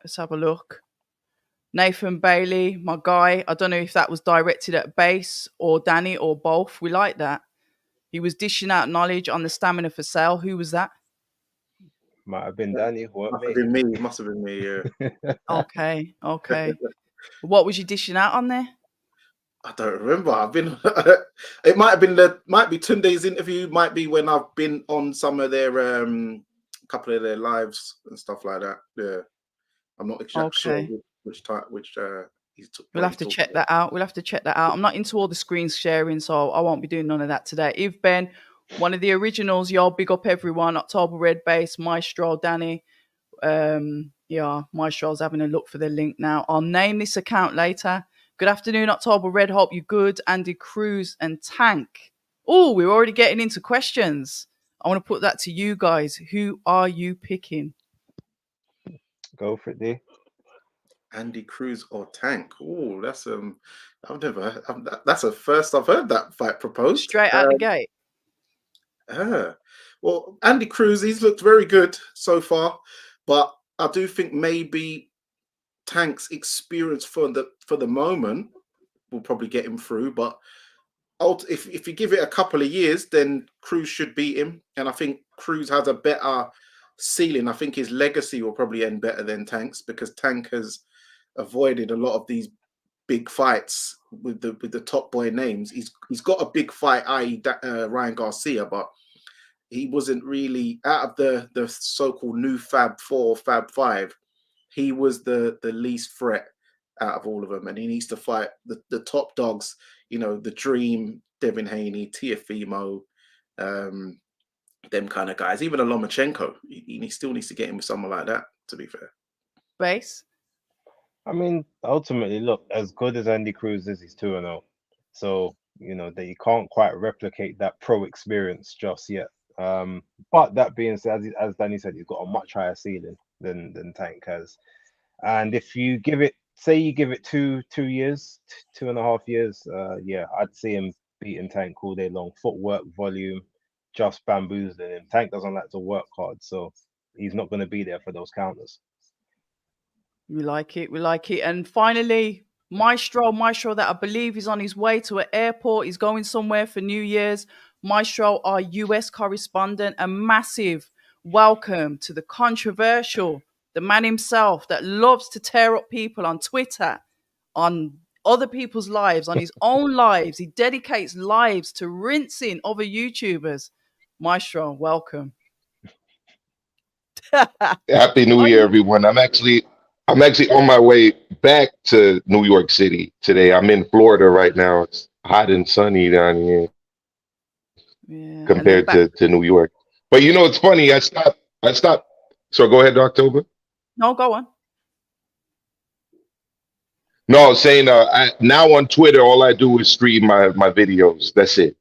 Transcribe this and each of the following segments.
Let's have a look. Nathan Bailey, my guy. I don't know if that was directed at Base or Dani or both. We like that. He was dishing out knowledge on the stamina for sale. Who was that? Might have been Dani. Must have been me. Yeah. Okay. What was you dishing out on there? I don't remember. I've been. It might be Tunde's interview. Might be when I've been on some of their couple of their lives and stuff like that. Yeah, I'm not exactly sure which he's. We'll have to check that out. I'm not into all the screen sharing, so I won't be doing none of that today. If Ben, one of the originals, y'all big up everyone. October Red Base, Maestro, Dani. Yeah, Maestro's having a look for the link now. I'll name this account later. Good afternoon, October Red. Hope you're good. Andy Cruz and Tank. Oh, we're already getting into questions. I want to put that to you guys. Who are you picking? Go for it, D. Andy Cruz or Tank? Oh, that's that's a first I've heard that fight proposed. Straight out the gate. Well, Andy Cruz, he's looked very good so far, but I do think maybe Tank's experience for the moment will probably get him through. But if you give it a couple of years, then Cruz should beat him, and I think Cruz has a better ceiling. I think his legacy will probably end better than Tank's, because Tank has avoided a lot of these big fights with the top boy names. He's got a big fight, i.e. Ryan Garcia, but he wasn't really out of the so-called new Fab 4, Fab 5. He was the least threat out of all of them, and he needs to fight the top dogs. You know, the Dream, Devin Haney, Teofimo, them kind of guys. Even a Lomachenko, he still needs to get him with someone like that, to be fair. Base? I mean, ultimately, look, as good as Andy Cruz is, he's 2-0. So, you know, that you can't quite replicate that pro experience just yet. But that being said, as Dani said, he's got a much higher ceiling than Tank has. And if you give it, say you give it 2 years, 2.5 years, yeah, I'd see him beating Tank all day long. Footwork, volume, just bamboozling him. Tank doesn't like to work hard, so he's not going to be there for those counters. We like it. And finally, Maestro that I believe is on his way to an airport. He's going somewhere for New Year's. Maestro, our US correspondent, a massive welcome to the controversial, the man himself that loves to tear up people on Twitter, on other people's lives, on his own lives. He dedicates lives to rinsing other YouTubers. Maestro, welcome. Happy New Year, everyone. I'm actually on my way back to New York City today. I'm in Florida right now. It's hot and sunny down here, compared to New York. But you know, it's funny. I stopped. So go ahead, October. No, go on. No, I was saying now on Twitter, all I do is stream my videos. That's it.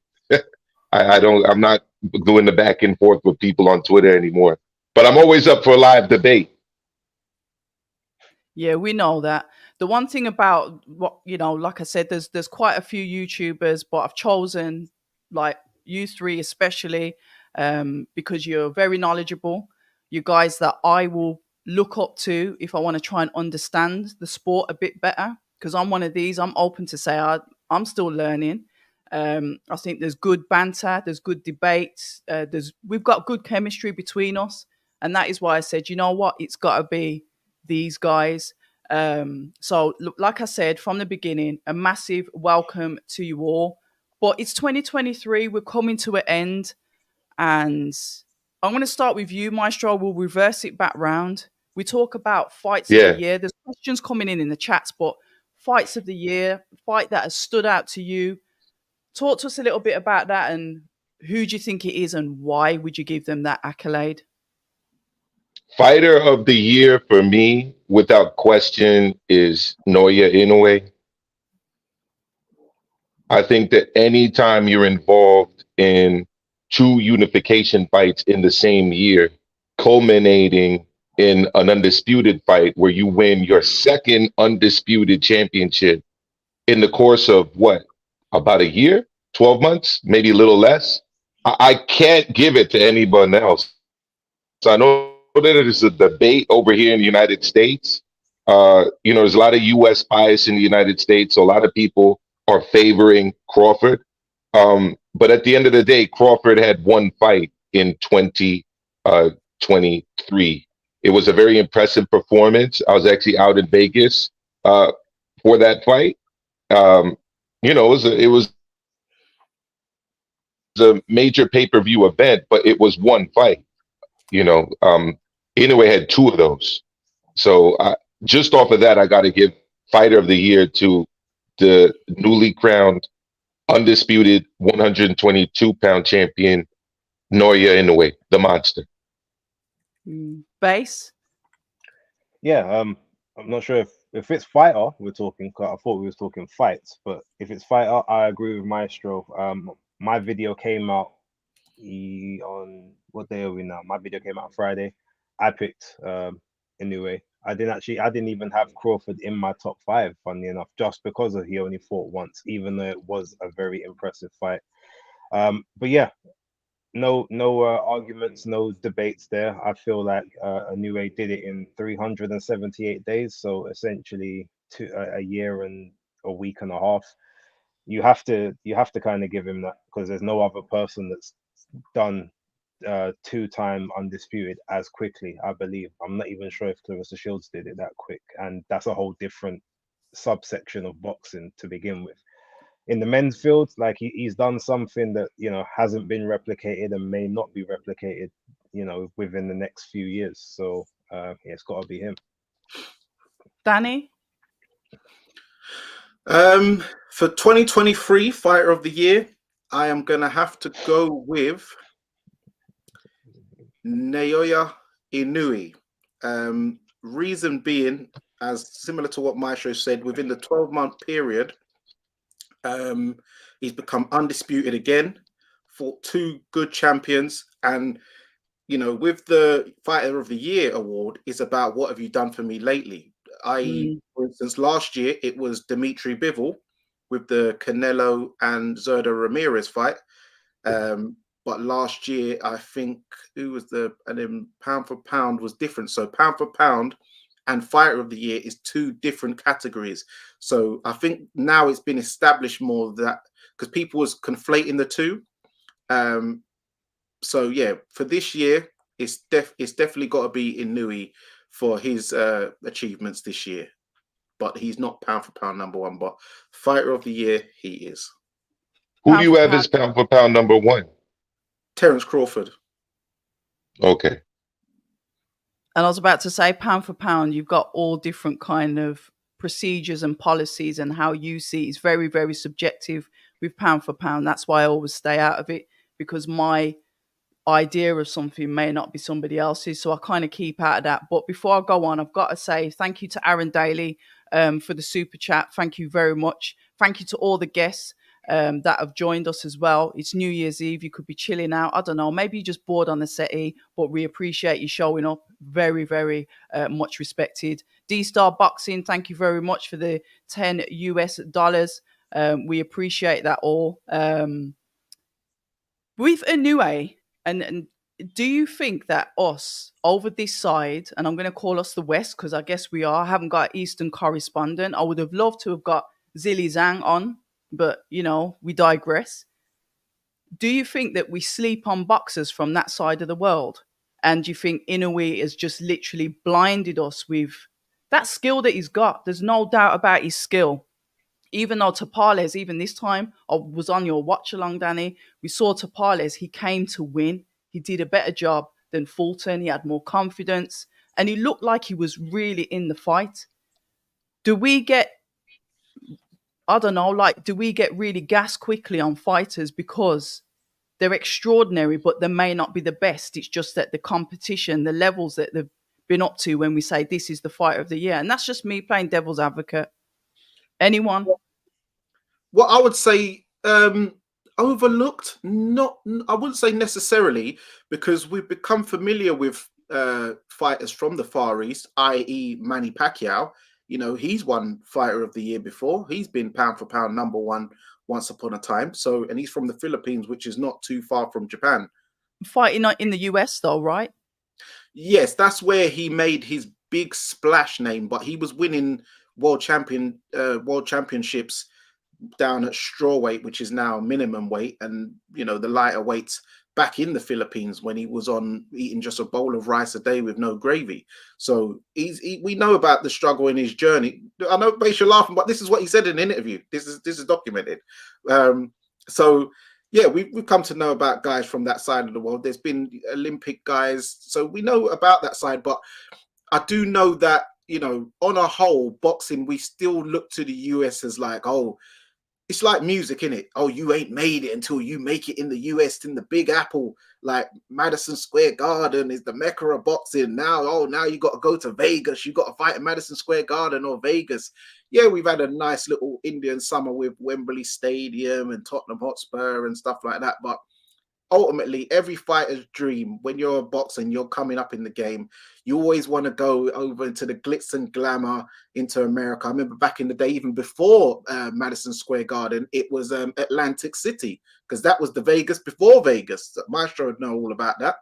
I'm not doing the back and forth with people on Twitter anymore. But I'm always up for a live debate. Yeah, we know that. The one thing about what, you know, like I said, there's quite a few YouTubers, but I've chosen like you three especially because you're very knowledgeable. You guys that I will look up to if I want to try and understand the sport a bit better, because I'm one of these. I'm open to say I'm still learning. I think there's good banter, there's good debates, we've got good chemistry between us, and that is why I said, you know what, it's got to be these guys. So look, like I said from the beginning, a massive welcome to you all. But it's 2023, we're coming to an end, and I'm going to start with you, Maestro. We'll reverse it back round. We talk about fights of the year. There's questions coming in the chats, but fights of the year, fight that has stood out to you. Talk to us a little bit about that, and who do you think it is, and why would you give them that accolade? Fighter of the year for me, without question, is NYE Inoue. I think that anytime you're involved in 2 unification fights in the same year, culminating in an undisputed fight where you win your second undisputed championship in the course of what, about a year, 12 months, maybe a little less. I can't give it to anyone else. So I know that there's a debate over here in the United States There's a lot of U.S. bias in the United States, so a lot of people are favoring Crawford. But at the end of the day, Crawford had one fight in 2023. It was a very impressive performance. I was actually out in Vegas for that fight. It was a major pay-per-view event, but it was one fight. Inoue had two of those. So just off of that, I got to give Fighter of the Year to the newly crowned, undisputed 122-pound champion, NYE Inoue, the monster. Base? Yeah, I'm not sure if it's fighter we're talking. 'Cause I thought we was talking fights, but if it's fighter, I agree with Maestro. My video came out on what day are we now? My video came out Friday. I picked Inoue. I didn't even have Crawford in my top 5, funny enough, just because he only fought once, even though it was a very impressive fight. But yeah, no arguments, no debates there. I feel like Inoue did it in 378 days, so essentially a year and a week and a half. You have to kind of give him that, because there's no other person that's done 2-time undisputed as quickly, I believe. I'm not even sure if Clarissa Shields did it that quick, and that's a whole different subsection of boxing to begin with. In the men's field, like he's done something that hasn't been replicated and may not be replicated within the next few years. So it's got to be him. Dani? For 2023 Fighter of the Year, I am gonna have to go with NYE Inoue. Reason being, as similar to what Maestro said, within the 12-month period, he's become undisputed again, fought 2 good champions, and with the Fighter of the Year award, is about what have you done for me lately. For instance, last year it was Dimitri Bivol with the Canelo and Zurdo Ramirez fight. But last year, I think and then pound for pound was different. So pound for pound and Fighter of the Year is 2 different categories. So I think now it's been established more that, because people was conflating the two. So yeah, for this year, it's definitely got to be Inoue for his achievements this year. But he's not pound for pound number 1. But Fighter of the Year, he is. Who do you have as pound for pound number 1? Terence Crawford. Okay. And I was about to say, pound for pound, you've got all different kind of procedures and policies, and how you see it's very, very subjective with pound for pound. That's why I always stay out of it, because my idea of something may not be somebody else's. So I kind of keep out of that. But before I go on, I've got to say thank you to Aaron Daly for the super chat. Thank you very much. Thank you to all the guests that have joined us as well. It's New Year's Eve. You could be chilling out. I don't know. Maybe you're just bored on the settee, but we appreciate you showing up. Very, very much respected. D-Star Boxing, thank you very much for the $10 US. We appreciate that all. With Inoue, and do you think that us over this side, and I'm going to call us the West because I guess we are, I haven't got an Eastern correspondent. I would have loved to have got Zilly Zhang on, but we digress. Do you think that we sleep on boxers from that side of the world? And do you think Inoue has just literally blinded us with that skill that he's got? There's no doubt about his skill. Even though Tapales, even this time, I was on your watch along, Dani. We saw Tapales, he came to win. He did a better job than Fulton. He had more confidence. And he looked like he was really in the fight. Do we get, do we get really gassed quickly on fighters because they're extraordinary, but they may not be the best? It's just that the competition, the levels that they've been up to when we say this is the Fighter of the Year. And that's just me playing devil's advocate. Anyone? Well, I would say overlooked. Not, I wouldn't say necessarily, because we've become familiar with fighters from the Far East, i.e. Manny Pacquiao. He's won Fighter of the Year before. He's been pound for pound number 1 once upon a time. So, and he's from the Philippines, which is not too far from Japan. Fighting in the US though, right? Yes, that's where he made his big splash name, but he was winning world championships down at strawweight, which is now minimum weight, and you know, the lighter weights back in the Philippines when he was on eating just a bowl of rice a day with no gravy. So we know about the struggle in his journey. I know, Base, you're laughing, but this is what he said in an interview. This is documented. So yeah, we've come to know about guys from that side of the world. There's been Olympic guys, so we know about that side. But I do know that, you know, on a whole, boxing, we still look to the US as like, oh, it's like music, innit? Oh, you ain't made it until you make it in the US, in the Big Apple. Like Madison Square Garden is the mecca of boxing. Now you got to go to Vegas. You got to fight in Madison Square Garden or Vegas. Yeah, we've had a nice little Indian summer with Wembley Stadium and Tottenham Hotspur and stuff like that. But ultimately, every fighter's dream, when you're a boxer and you're coming up in the game, you always want to go over into the glitz and glamour into America. I remember back in the day, even before Madison Square Garden, it was Atlantic City, because that was the Vegas before Vegas. Maestro would know all about that.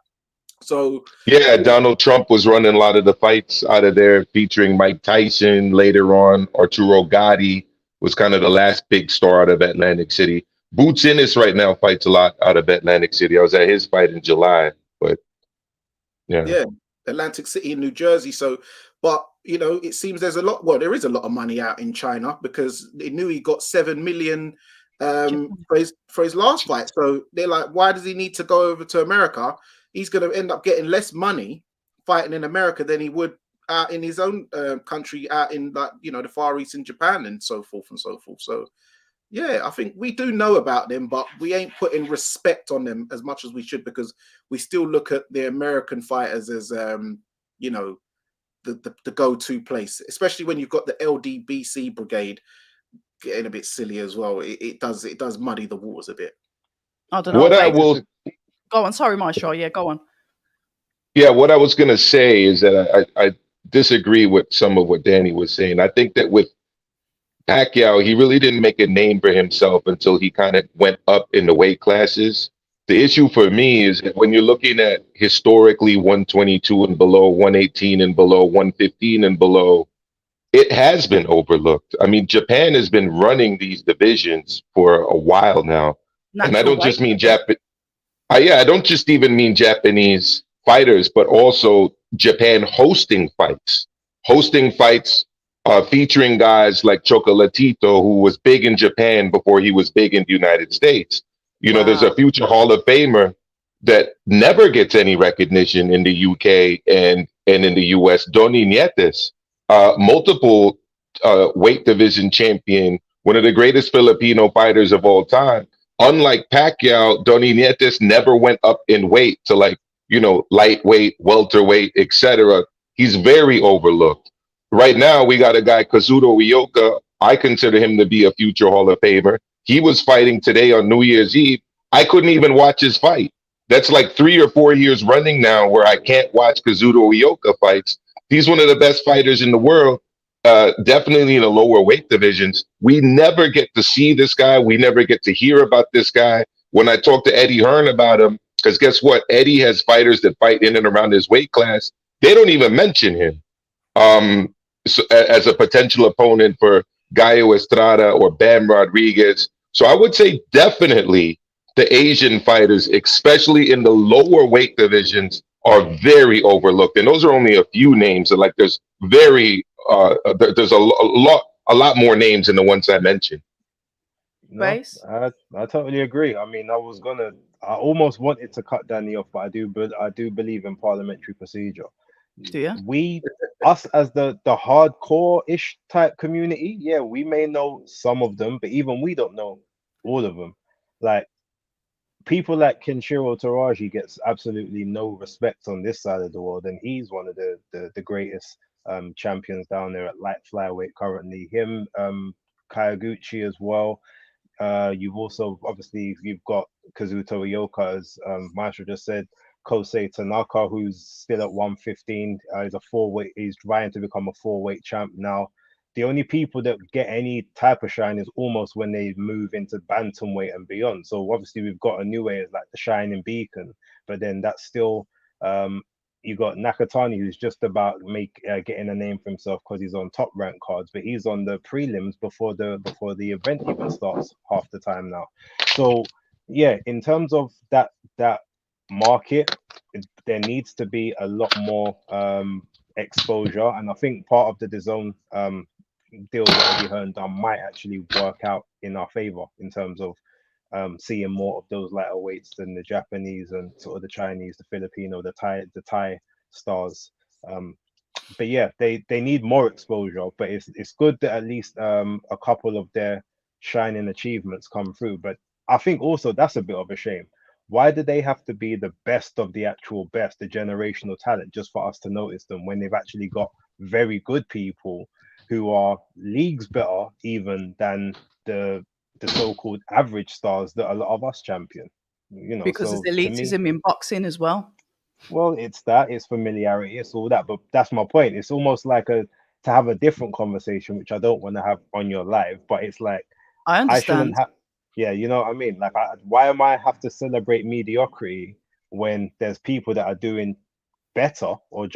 So Yeah, Donald Trump was running a lot of the fights out of there, featuring Mike Tyson later on. Arturo Gatti was kind of the last big star out of Atlantic City. Boots Ennis right now fights a lot out of Atlantic City. I was at his fight in July, but yeah. yeah, Atlantic City in New Jersey. So, but you know, it seems there's a lot. Well, there is a lot of money out in China, because they knew he got 7 million for his last fight. So they're like, why does he need to go over to America? He's going to end up getting less money fighting in America than he would out in his own country, out in, like, you know, the Far East in Japan and so forth and so forth. So yeah, I think we do know about them, but we ain't putting respect on them as much as we should, because we still look at the American fighters as, you know, the go-to place, especially when you've got the LDBC brigade getting a bit silly as well. It does muddy the waters a bit. I don't know. What I Babe. will, Go on. Sorry, Maestro. Yeah, go on. yeah, what I was gonna say is that I disagree with some of what Danny was saying. I think that with Pacquiao, he really didn't make a name for himself until he kind of went up in the weight classes. The issue for me is that when you're looking at historically 122 and below, 118 and below, 115 and below, it has been overlooked. I mean, Japan has been running these divisions for a while now. And I Natural don't weight. just mean yeah, I don't just even mean Japanese fighters, but also Japan hosting fights, featuring guys like Chocolatito, who was big in Japan before he was big in the United States. You know, there's Wow. a future Hall of Famer that never gets any recognition in the UK and in the US, Doni Nietes, multiple weight division champion, one of the greatest Filipino fighters of all time. Unlike Pacquiao, Doni Nietes never went up in weight to, like, you know, lightweight, welterweight, etc. He's very overlooked. Right now, we got a guy, Kazuto Ioka. I consider him to be a future Hall of Famer. He was fighting today on New Year's Eve. I couldn't even watch his fight. That's like 3 or 4 years running now where I can't watch Kazuto Ioka fights. He's one of the best fighters in the world, definitely in the lower weight divisions. We never get to see this guy. We never get to hear about this guy. When I talk to Eddie Hearn about him, because guess what? Eddie has fighters that fight in and around his weight class. They don't even mention him as a potential opponent for Gallo Estrada or Bam Rodriguez. So I would say definitely the Asian fighters, especially in the lower weight divisions, are very overlooked. And those are only a few names. And like there's there's a lot more names than the ones I mentioned. No, Base. I totally agree. I mean, I almost wanted to cut Danny off, but I do believe in parliamentary procedure. Do you? Us as the hardcore-ish type community, yeah, we may know some of them, but even we don't know all of them. Like people like Kenshiro Taraji gets absolutely no respect on this side of the world, and he's one of the greatest champions down there at light flyweight currently. Him, Kayaguchi as well. You've also you've got Kazuto Ioka, as Maestro just said. Kosei Tanaka, who's still at 115, is a four-weight. He's trying to become a four-weight champ now. The only people that get any type of shine is almost when they move into bantamweight and beyond. So obviously we've got Inoue as like the shining beacon, but then that's still you got Nakatani, who's just about getting a name for himself because he's on top rank cards, but he's on the prelims before the event even starts half the time now. So yeah, in terms of that market, there needs to be a lot more exposure, and I think part of the DAZN deal that Eddie Hearn done might actually work out in our favor in terms of seeing more of those lighter weights than the Japanese and sort of the Chinese, the Filipino, the Thai stars. But yeah, they need more exposure. But it's good that at least a couple of their shining achievements come through. But I think also that's a bit of a shame. Why do they have to be the best of the actual best, the generational talent, just for us to notice them when they've actually got very good people who are leagues better even than the so-called average stars that a lot of us champion? Because So there's to me, elitism in boxing as well. well, it's familiarity, it's all that, but that's my point. It's almost like to have a different conversation, which I don't want to have on your live, but it's like I I shouldn't understand. have. Yeah, you know what I mean. Like, why am I have to celebrate mediocrity when there's people that are doing better or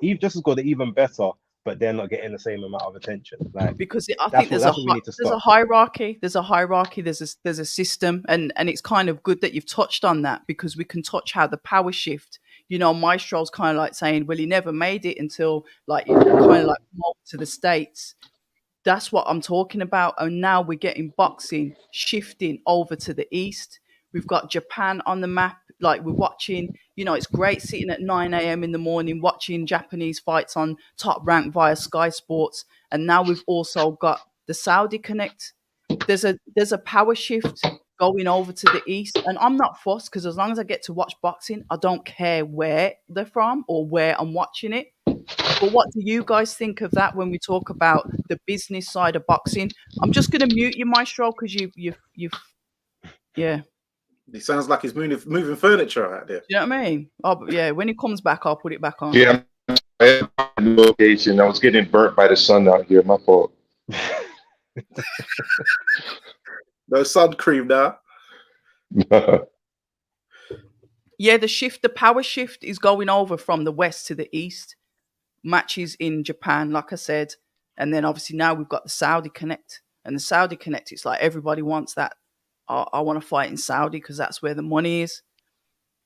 even just as good, or even better, but they're not getting the same amount of attention? Like, Because I think that's what we need to there's a stop. hierarchy. There's a hierarchy. There's a system, and it's kind of good that you've touched on that, because we can touch how the power shift. Maestro's kind of like saying, well, he never made it until like kind of like moved to the States. That's what I'm talking about. And now we're getting boxing shifting over to the east. We've got Japan on the map. Like, we're watching, it's great sitting at 9 a.m. in the morning watching Japanese fights on Top Rank via Sky Sports. And now we've also got the Saudi Connect. There's a power shift going over to the east. And I'm not fussed, because as long as I get to watch boxing, I don't care where they're from or where I'm watching it. But what do you guys think of that when we talk about the business side of boxing? I'm just going to mute you, Maestro, because yeah. He sounds like he's moving furniture out there. You know what I mean? Oh, but yeah, when he comes back, I'll put it back on. Yeah, I had a location. I was getting burnt by the sun out here. My fault. No sun cream now. Yeah, the power shift is going over from the west to the east. Matches in Japan, like I said. And then obviously now we've got the Saudi Connect. And the Saudi Connect, it's like everybody wants that. I want to fight in Saudi because that's where the money is.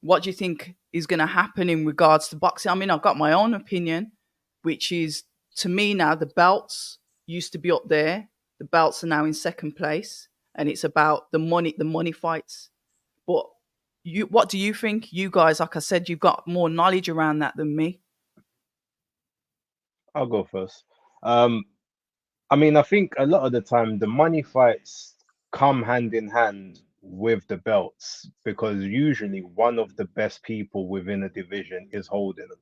What do you think is going to happen in regards to boxing? I mean, I've got my own opinion, which is, to me now, the belts used to be up there. The belts are now in second place, and it's about the money fights. But what do you think? You guys, like I said, you've got more knowledge around that than me. I'll go first. I mean, I think a lot of the time the money fights come hand in hand with the belts, because usually one of the best people within a division is holding them.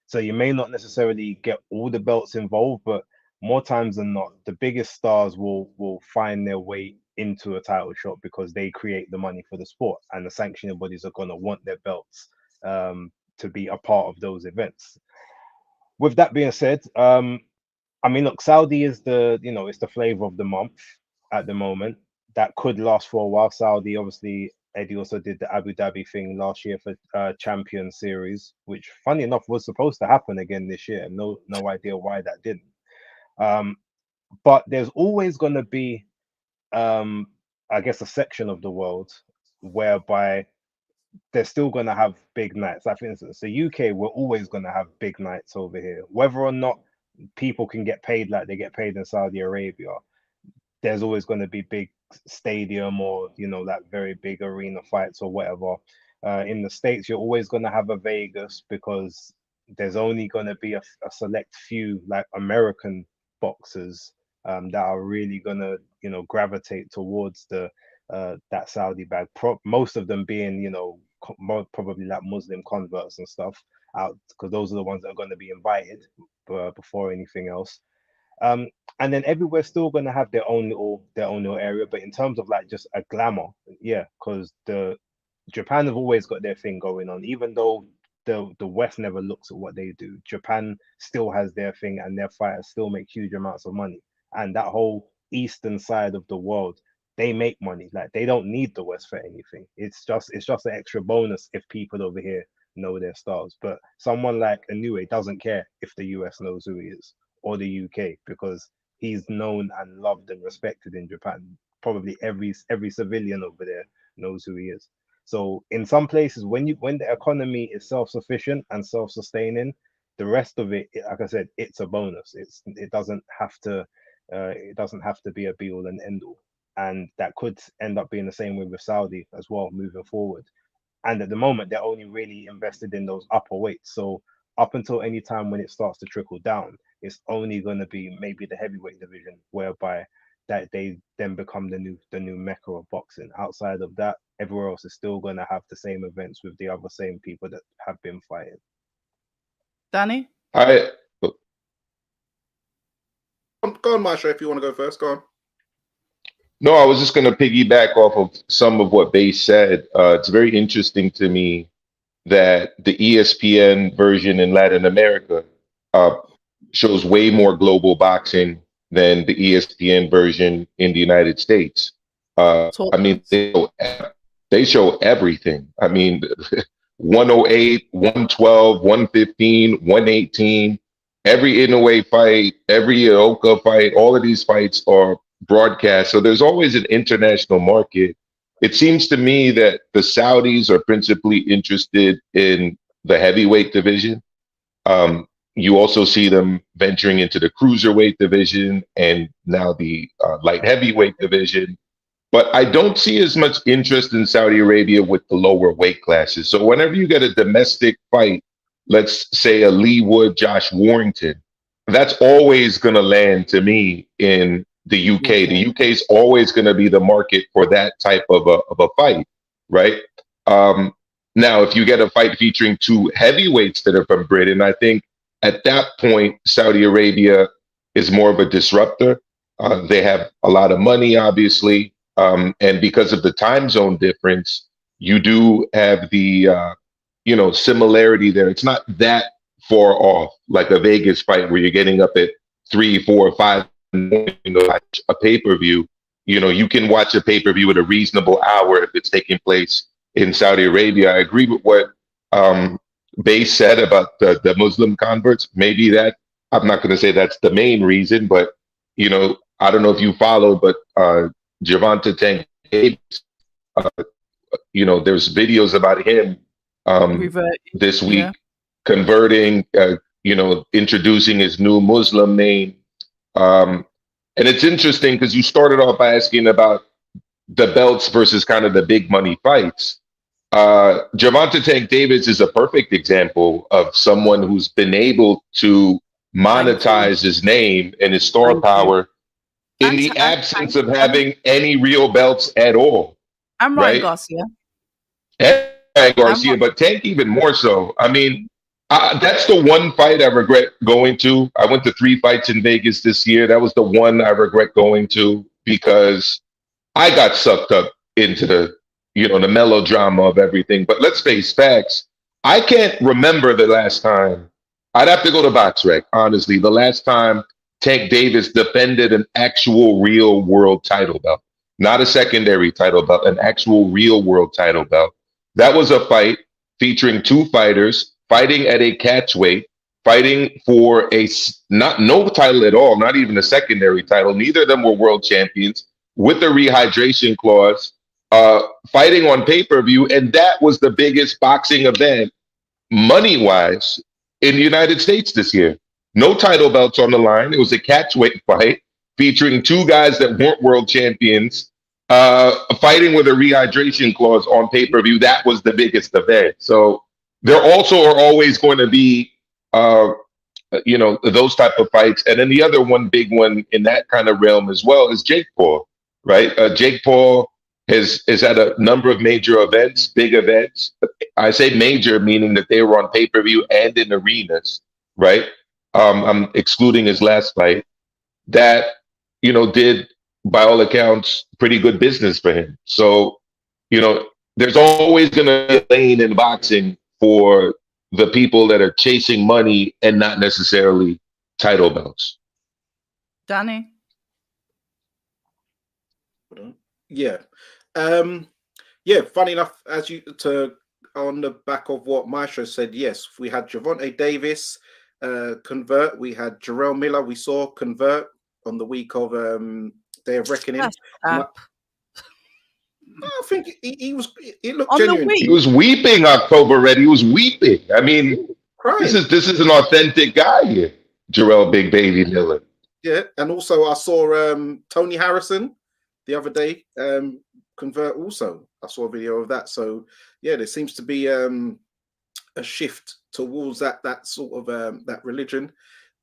So you may not necessarily get all the belts involved, but more times than not, the biggest stars will find their way into a title shot because they create the money for the sport, and the sanctioning bodies are gonna want their belts to be a part of those events. With that being said, I mean, look, Saudi is it's the flavor of the month at the moment. That could last for a while. Saudi, obviously, Eddie also did the Abu Dhabi thing last year for Champion Series, which, funny enough, was supposed to happen again this year. No idea why that didn't. But there's always going to be, I guess, a section of the world whereby they're still going to have big nights. Like, for instance, the UK, we're always going to have big nights over here, whether or not people can get paid like they get paid in Saudi Arabia. There's always going to be big stadium or like very big arena fights or whatever. In the States, you're always going to have a Vegas because there's only going to be a select few like American boxers that are really going to gravitate towards the that Saudi bag. Most of them being probably like Muslim converts and stuff out, because those are the ones that are going to be invited before anything else. And then everywhere's still going to have their own little area, but in terms of like just a glamour, yeah, because the Japan have always got their thing going on, even though the West never looks at what they do. Japan still has their thing, and their fighters still make huge amounts of money. And that whole eastern side of the world, they make money. Like, they don't need the West for anything. It's just an extra bonus if people over here know their stars. But someone like NYE doesn't care if the US knows who he is or the UK, because he's known and loved and respected in Japan. Probably every civilian over there knows who he is. So in some places, when the economy is self-sufficient and self-sustaining, the rest of it, like I said, it's a bonus. It doesn't have to be a be all and end all. And that could end up being the same way with Saudi as well moving forward. And at the moment, they're only really invested in those upper weights. So up until any time when it starts to trickle down, it's only going to be maybe the heavyweight division, whereby that they then become the new mecca of boxing. Outside of that, everywhere else is still going to have the same events with the other same people that have been fighting. Dani? I Go on, Maestro, if you want to go first. Go on. No, I was just going to piggyback off of some of what Base said. It's very interesting to me that the ESPN version in Latin America uh, shows way more global boxing than the ESPN version in the United States. Talk I mean, they show everything. I mean, 108, 112, 115, 118, every Inoue fight, every Ioka fight, all of these fights are broadcast. So there's always an international market. It seems to me that the Saudis are principally interested in the heavyweight division. You also see them venturing into the cruiserweight division and now the light heavyweight division. But I don't see as much interest in Saudi Arabia with the lower weight classes. So whenever you get a domestic fight, let's say a Lee Wood, Josh Warrington, that's always going to land to me in the UK. The UK is always going to be the market for that type of a fight, right? Now, if you get a fight featuring two heavyweights that are from Britain, I think at that point, Saudi Arabia is more of a disruptor. They have a lot of money, obviously. And because of the time zone difference, you do have the similarity there. It's not that far off, like a Vegas fight where you're getting up at 3, 4, 5 in the morning to watch a pay-per-view. You can watch a pay-per-view at a reasonable hour if it's taking place in Saudi Arabia. I agree with what Base said about the Muslim converts. Maybe that, I'm not going to say that's the main reason, but I don't know if you followed, but Gervonta Tank Davis, there's videos about him this week converting, introducing his new Muslim name. And it's interesting because you started off by asking about the belts versus kind of the big money fights. Gervonta Tank Davis is a perfect example of someone who's been able to monetize his name and his star power in the absence of having any real belts at all. I'm Ryan Garcia. And Ryan Garcia, but Tank even more so. I mean, that's the one fight I regret going to. I went to 3 fights in Vegas this year. That was the one I regret going to because I got sucked up into the melodrama of everything. But let's face facts. I can't remember the last time. I'd have to go to BoxRec, honestly. The last time Tank Davis defended an actual real world title belt, not a secondary title belt, an actual real world title belt. That was a fight featuring 2 fighters fighting at a catchweight, fighting for no title at all, not even a secondary title. Neither of them were world champions with a rehydration clause, fighting on pay-per-view. And that was the biggest boxing event money-wise in the United States this year. No title belts on the line. It was a catchweight fight featuring 2 guys that weren't world champions, fighting with a rehydration clause on pay-per-view. That was the biggest event. So there also are always going to be, those type of fights. And then the other one, big one in that kind of realm as well, is Jake Paul, right? Jake Paul has had a number of major events, big events. I say major, meaning that they were on pay-per-view and in arenas, right? I'm excluding his last fight. That, did, by all accounts, pretty good business for him. So, there's always going to be a lane in boxing for the people that are chasing money and not necessarily title belts. Dani? Yeah. Funny enough, on the back of what Maestro said, yes, we had Javonte Davis convert. We had Jarrell Miller. We saw convert on the week of Day of Reckoning. That's And crap. I think he looked On the genuine. He week. was weeping October Red. He was weeping. I mean, Crying. this is an authentic guy here, Jarrell Big Baby Miller. Yeah, and also I saw Tony Harrison the other day convert also. I saw a video of that. So yeah, there seems to be a shift towards that sort of that religion.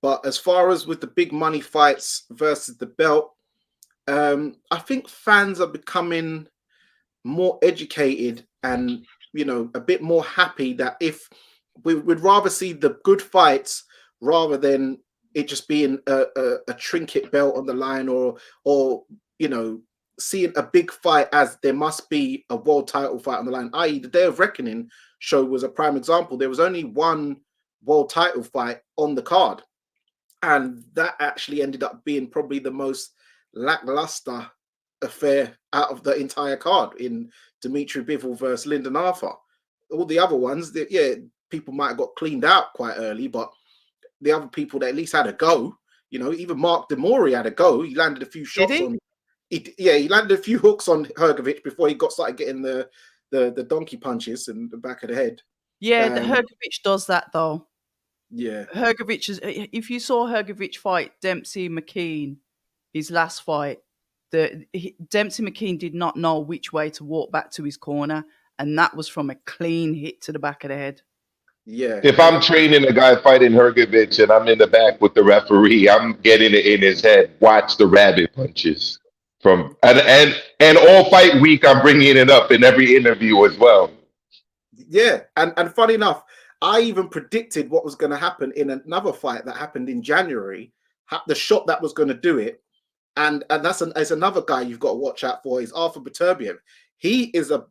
But as far as with the big money fights versus the belt, I think fans are becoming more educated and, you know, a bit more happy that if we would rather see the good fights rather than it just being a trinket belt on the line, or you know, seeing a big fight as there must be a world title fight on the line, i.e. the Day of Reckoning show was a prime example. There was only one world title fight on the card, and that actually ended up being probably the most lackluster affair out of the entire card in Dimitri Bivol versus Lyndon Arthur. All the other ones, yeah, people might have got cleaned out quite early, but the other people that at least had a go, you know, even Mark Demori had a go. He landed a few shots on. He landed a few hooks on Hrgovic before he started getting the donkey punches in the back of the head. Yeah, Hrgovic does that though. Yeah, Hrgovic is. If you saw Hrgovic fight Dempsey McKean, his last fight, Dempsey McKean did not know which way to walk back to his corner, and that was from a clean hit to the back of the head. Yeah. If I'm training a guy fighting Hrgovic and I'm in the back with the referee, I'm getting it in his head. Watch the rabbit punches from and all fight week. I'm bringing it up in every interview as well. Yeah, and funny enough, I even predicted what was going to happen in another fight that happened in January. The shot that was going to do it, and that's another guy you've got to watch out for is Arthur Beterbiev. He is a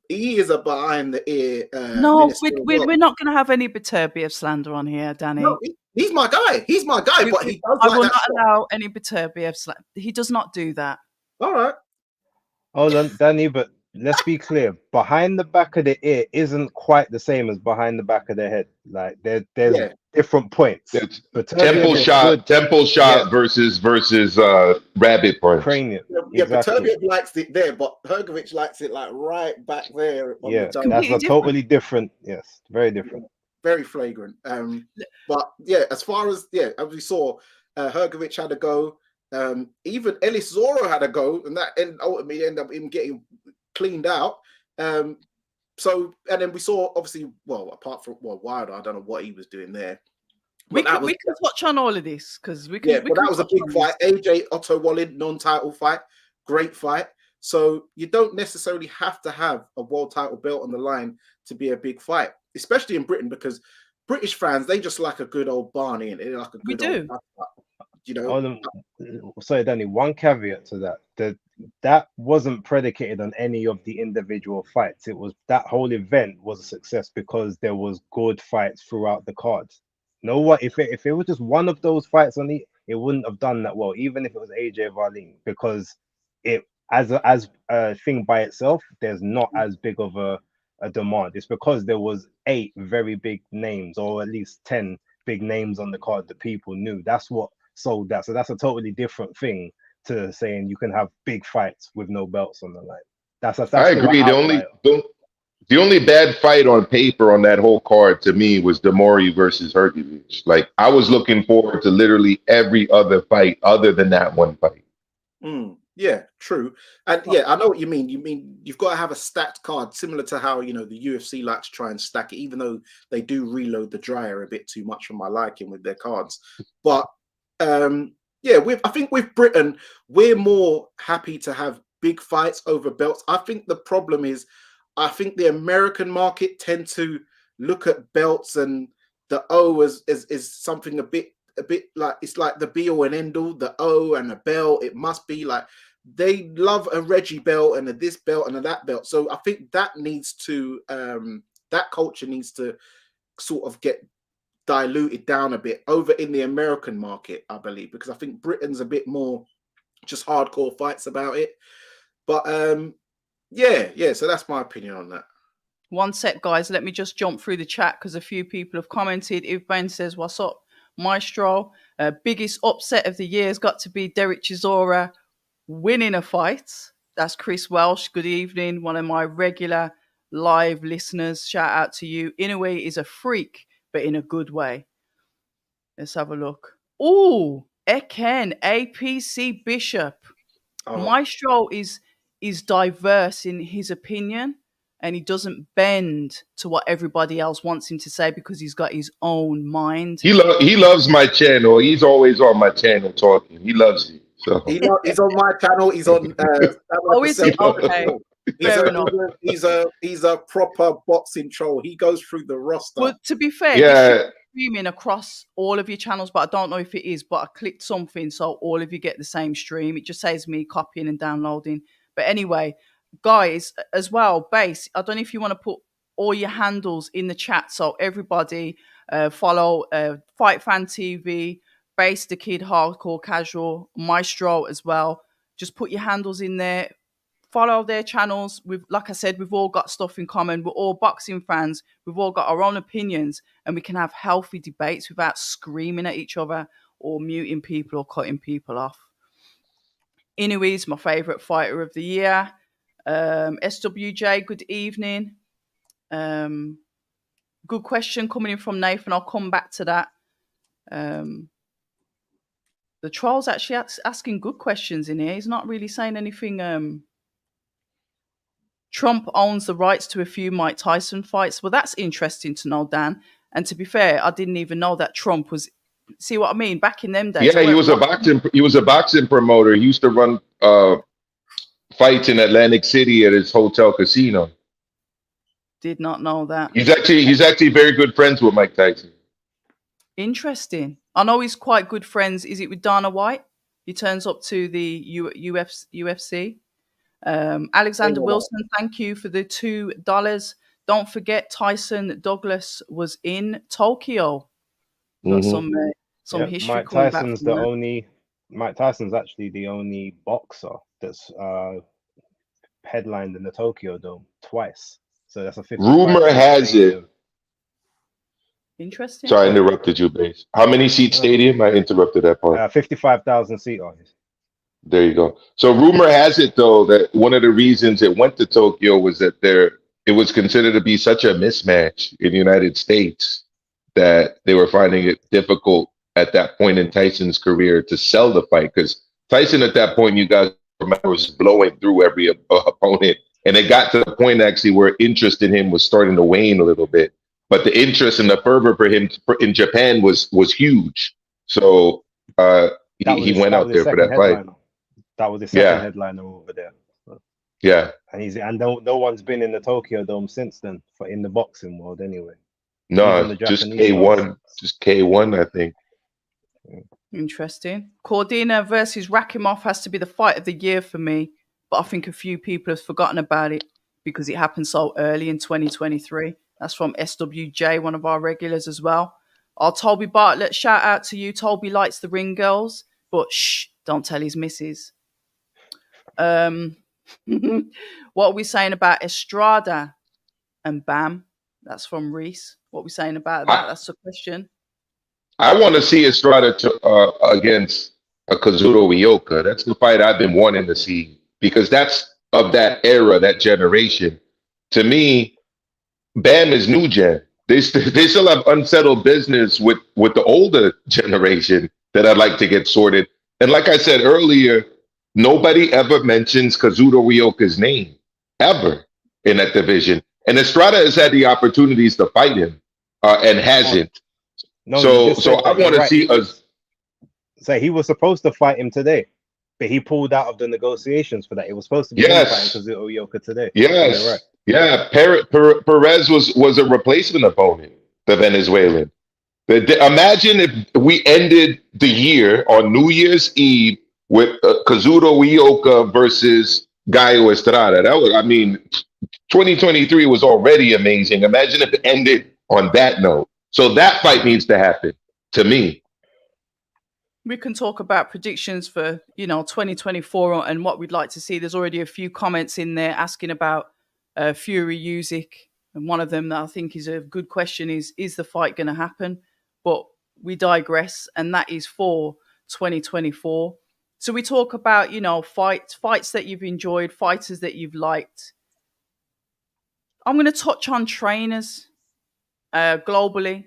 behind the ear. No, we're not going to have any Beterbiev slander on here, Dani. No, he's my guy. He's my guy. But he does I like will that not shot. allow any Beterbiev slander. He does not do that. All right. Hold on, Danny, but let's be clear. Behind the back of the ear isn't quite the same as behind the back of the head. Like there's different points. Temple shot Yeah. versus rabbit punch. Cranium. Yeah, Exactly. Beterbiev likes it there, but Hrgovic likes it like right back there. On Yeah, the tongue. that's a totally different. Yes, very different. Very flagrant. But yeah, as far as as we saw, Hrgovic had a go. Even Ellis Zorro had a go, and that ultimately ended up him getting cleaned out. So, and then we saw, obviously, well, apart from Wilder, I don't know what he was doing there. We can touch on all of this because we can. Yeah, but that was a big fight. AJ Otto Wallin, non-title fight, great fight. So you don't necessarily have to have a world title belt on the line to be a big fight, especially in Britain, because British fans, they just like a good old Barney, and they like a good old you know. Sorry, Danny, one caveat to that. That wasn't predicated on any of the individual fights. It was that whole event was a success because there was good fights throughout the cards. Know what? If it was just one of those fights on it wouldn't have done that well, even if it was AJ Varlin, because it as a thing by itself, there's not as big of a demand. It's because there was 8 very big names, or at least 10 big names on the card that people knew. That's what sold that. So that's a totally different thing to saying you can have big fights with no belts on the line. That's I agree. The only bad fight on paper on that whole card to me was Demori versus Hrgovic. Like, I was looking forward to literally every other fight other than that one fight. Yeah, true. And yeah, I know what you mean. You mean you've got to have a stacked card, similar to how, you know, the UFC likes to try and stack it, even though they do reload the dryer a bit too much for my liking with their cards. But yeah, I think with Britain, we're more happy to have big fights over belts. I think the problem is, I think the American market tend to look at belts and the O as something a bit like, it's like the be all and end all. The O and a belt, it must be like, they love a Reggie belt and a this belt and a that belt. So I think that needs to that culture needs to sort of get diluted down a bit over in the American market, I believe, because I think Britain's a bit more just hardcore fights about it. But yeah, so that's my opinion on that. One sec, guys. Let me just jump through the chat because a few people have commented. If Ben says, "What's up, Maestro?" Biggest upset of the year has got to be Derek Chisora winning a fight. That's Chris Welsh. Good evening, one of my regular live listeners. Shout out to you. Inoue is a freak, but in a good way. Let's have a look. Oh, Eken, APC Bishop. Oh, Maestro is diverse in his opinion, and he doesn't bend to what everybody else wants him to say because he's got his own mind. He loves my channel. He's always on my channel talking. He loves it. So he's on my channel. He's on. Oh, is it? Okay. Fair enough. He's a proper boxing troll. He goes through the roster. Well, to be fair, yeah, this should be streaming across all of your channels, but I don't know if it is. But I clicked something so all of you get the same stream. It just saves me copying and downloading. But anyway, guys, as well, Base, I don't know if you want to put all your handles in the chat so everybody follow Fight Fan TV, BaseDaKID Hardcore Casual, Maestro as well. Just put your handles in there. Follow their channels. Like I said, we've all got stuff in common. We're all boxing fans. We've all got our own opinions, and we can have healthy debates without screaming at each other or muting people or cutting people off. Inouye's my favorite fighter of the year. SWJ, good evening. Good question coming in from Nathan. I'll come back to that. The troll's actually asking good questions in here. He's not really saying anything. Trump owns the rights to a few Mike Tyson fights. Well, that's interesting to know, Dan. And to be fair, I didn't even know that Trump was. See what I mean? Back in them days. yeah. He was a boxing promoter. He used to run fights in Atlantic City at his hotel casino. Did not know that. He's actually very good friends with Mike Tyson. Interesting. I know he's quite good friends. Is it with Dana White? He turns up to the UFC. Alexander Wilson, thank you for the $2. Don't forget Tyson Douglas was in Tokyo. Got some history. Mike Tyson's Mike Tyson's actually the only boxer that's headlined in the Tokyo Dome twice. So that's a 50. Rumor has it. Interesting. Sorry, I interrupted you, Base. How many seat stadium? I interrupted that part. 55,000 seat audience. There you go. So rumor has it, though, that one of the reasons it went to Tokyo was that it was considered to be such a mismatch in the United States that they were finding it difficult at that point in Tyson's career to sell the fight. Because Tyson, at that point, you guys remember, was blowing through every opponent. And it got to the point, actually, where interest in him was starting to wane a little bit. But the interest and the fervor for him in Japan was huge. So he went out there for that fight. That was the second headliner over there. Yeah. And no one's been in the Tokyo Dome since then, in the boxing world anyway. No, just K1. Just K1, I think. Interesting. Cordina versus Rakimov has to be the fight of the year for me, but I think a few people have forgotten about it because it happened so early in 2023. That's from SWJ, one of our regulars as well. Toby Bartlett, shout out to you. Toby likes the ring girls, but shh, don't tell his missus. What are we saying about Estrada and Bam? That's from Reese. What are we saying about that? That's the question. I want to see Estrada against Kazuto Ioka. That's the fight I've been wanting to see because that's of that era, that generation. To me, Bam is new gen. They still have unsettled business with the older generation that I'd like to get sorted. And like I said earlier, nobody ever mentions Kazuto Ioka's name ever in that division. And Estrada has had the opportunities to fight him and hasn't. No, so I want to see us. So he was supposed to fight him today, but he pulled out of the negotiations for that. It was supposed to be him fighting Kazuto Ioka today. Yes. Right. Yeah. Perez was a replacement opponent, the Venezuelan. Imagine if we ended the year on New Year's Eve with Kazuto Ioka versus Gallo Estrada. 2023 was already amazing. Imagine if it ended on that note. So that fight needs to happen, to me. We can talk about predictions for 2024 and what we'd like to see. There's already a few comments in there asking about Fury Usyk. And one of them that I think is a good question is the fight going to happen? But we digress, and that is for 2024. So we talk about, fights that you've enjoyed, fighters that you've liked. I'm going to touch on trainers globally.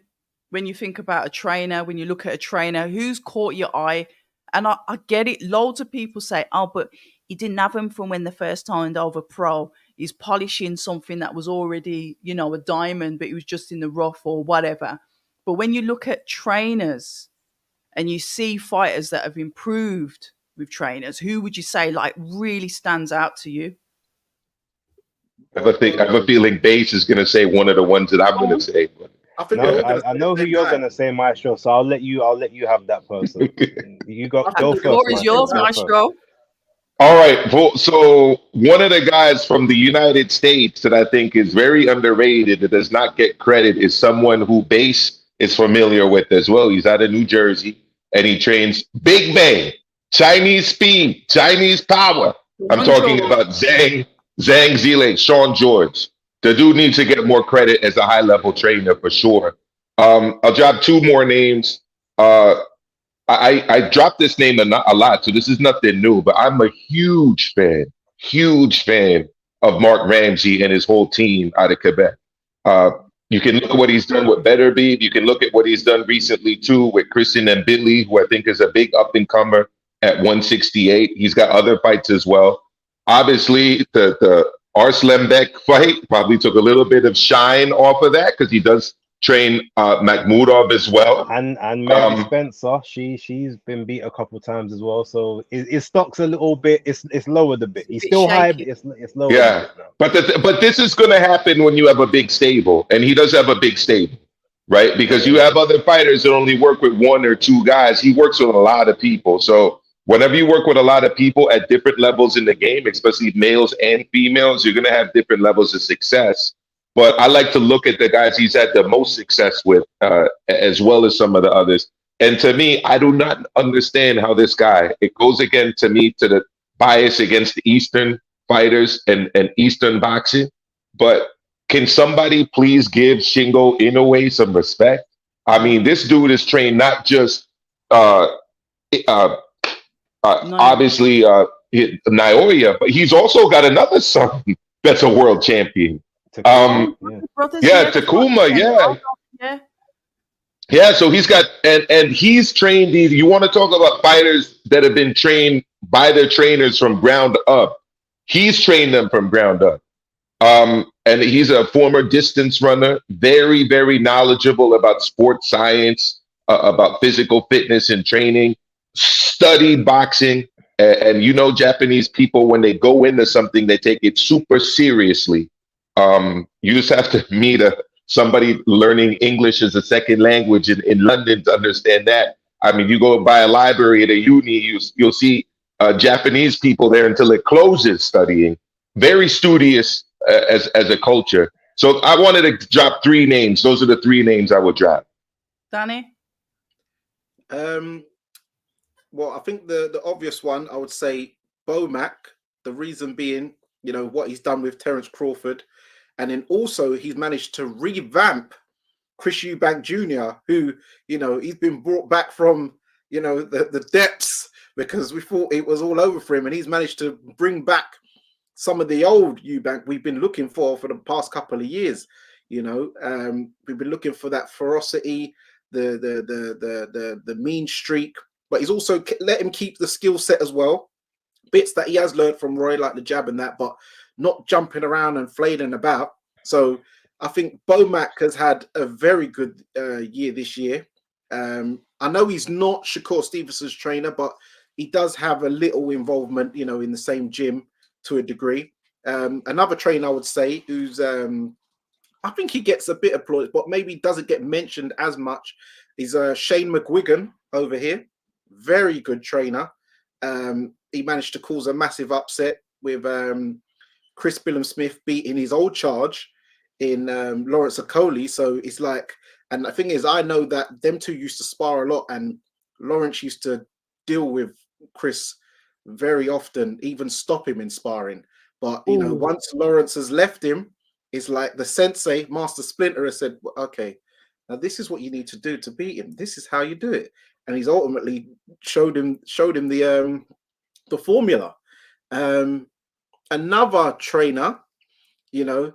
When you think about a trainer, when you look at a trainer, who's caught your eye? And I get it. Loads of people say, oh, but he didn't have him from when they first turned over pro. He's polishing something that was already, a diamond, but he was just in the rough or whatever. But when you look at trainers and you see fighters that have improved with trainers, who would you say like really stands out to you? I have a feeling Base is going to say one of the ones that I'm going to say. I think No, we're all going to I know who you're gonna say, Maestro. So I'll let you have that person. You go The first, floor is yours, Maestro. Go first. Maestro. All right. Well, so one of the guys from the United States that I think is very underrated that does not get credit is someone who Base is familiar with as well. He's out of New Jersey and he trains Big Bang, Chinese speed, Chinese power. I'm talking about Zhang Zile, Sean George. The dude needs to get more credit as a high level trainer for sure. I'll drop two more names. I dropped this name a lot, so this is nothing new, but I'm a huge fan of Mark Ramsey and his whole team out of Quebec. You can look at what he's done with Beterbiev. You can look at what he's done recently too with Christian and Billy, who I think is a big up and comer at 168. He's got other fights as well. Obviously, the Ars Lembeck fight probably took a little bit of shine off of that because he does train Makhmudov as well. And Mary Spencer, she's been beat a couple times as well. So his stock's a little bit, it's lowered a bit. He's still high, but it's lowered a bit now. But this is going to happen when you have a big stable, and he does have a big stable, right? Because you have other fighters that only work with one or two guys. He works with a lot of people. So whenever you work with a lot of people at different levels in the game, especially males and females, you're going to have different levels of success. But I like to look at the guys he's had the most success with, as well as some of the others. And to me, I do not understand how this guy, it goes again to me to the bias against the Eastern fighters and Eastern boxing. But can somebody please give Shingo Inoue some respect? I mean, this dude is trained not just obviously Naoya, but he's also got another son that's a world champion. Takuma, so he's got and he's trained these. You want to talk about fighters that have been trained by their trainers from ground up. He's trained them from ground up. And he's a former distance runner, very, very knowledgeable about sports science, about physical fitness and training, studied boxing. And Japanese people, when they go into something, they take it super seriously. You just have to meet somebody learning English as a second language in London to understand that. I mean, you go by a library at a uni, you'll see Japanese people there until it closes studying. Very studious as a culture. So I wanted to drop three names. Those are the three names I would drop. Dani? Well, I think the obvious one, I would say Bomac, the reason being, what he's done with Terence Crawford. And then also he's managed to revamp Chris Eubank Jr., who, he's been brought back from, the depths because we thought it was all over for him. And he's managed to bring back some of the old Eubank we've been looking for the past couple of years. We've been looking for that ferocity, the mean streak, but he's also let him keep the skill set as well. Bits that he has learned from Roy, like the jab and that, but not jumping around and flailing about. So I think Bomac has had a very good year this year. I know he's not Shakur Stevenson's trainer, but he does have a little involvement, in the same gym to a degree. Another trainer I would say who's, I think he gets a bit applauded, but maybe doesn't get mentioned as much, is Shane McGuigan over here. Very good trainer. He managed to cause a massive upset with Chris Billum-Smith beating his old charge in Lawrence Okoli. So it's like, and the thing is, I know that them two used to spar a lot, and Lawrence used to deal with Chris very often, even stop him in sparring. But once Lawrence has left him, is like the sensei, Master Splinter, has said, okay, now this is what you need to do to beat him. This is how you do it. And he's ultimately showed him the formula. Another trainer, you know,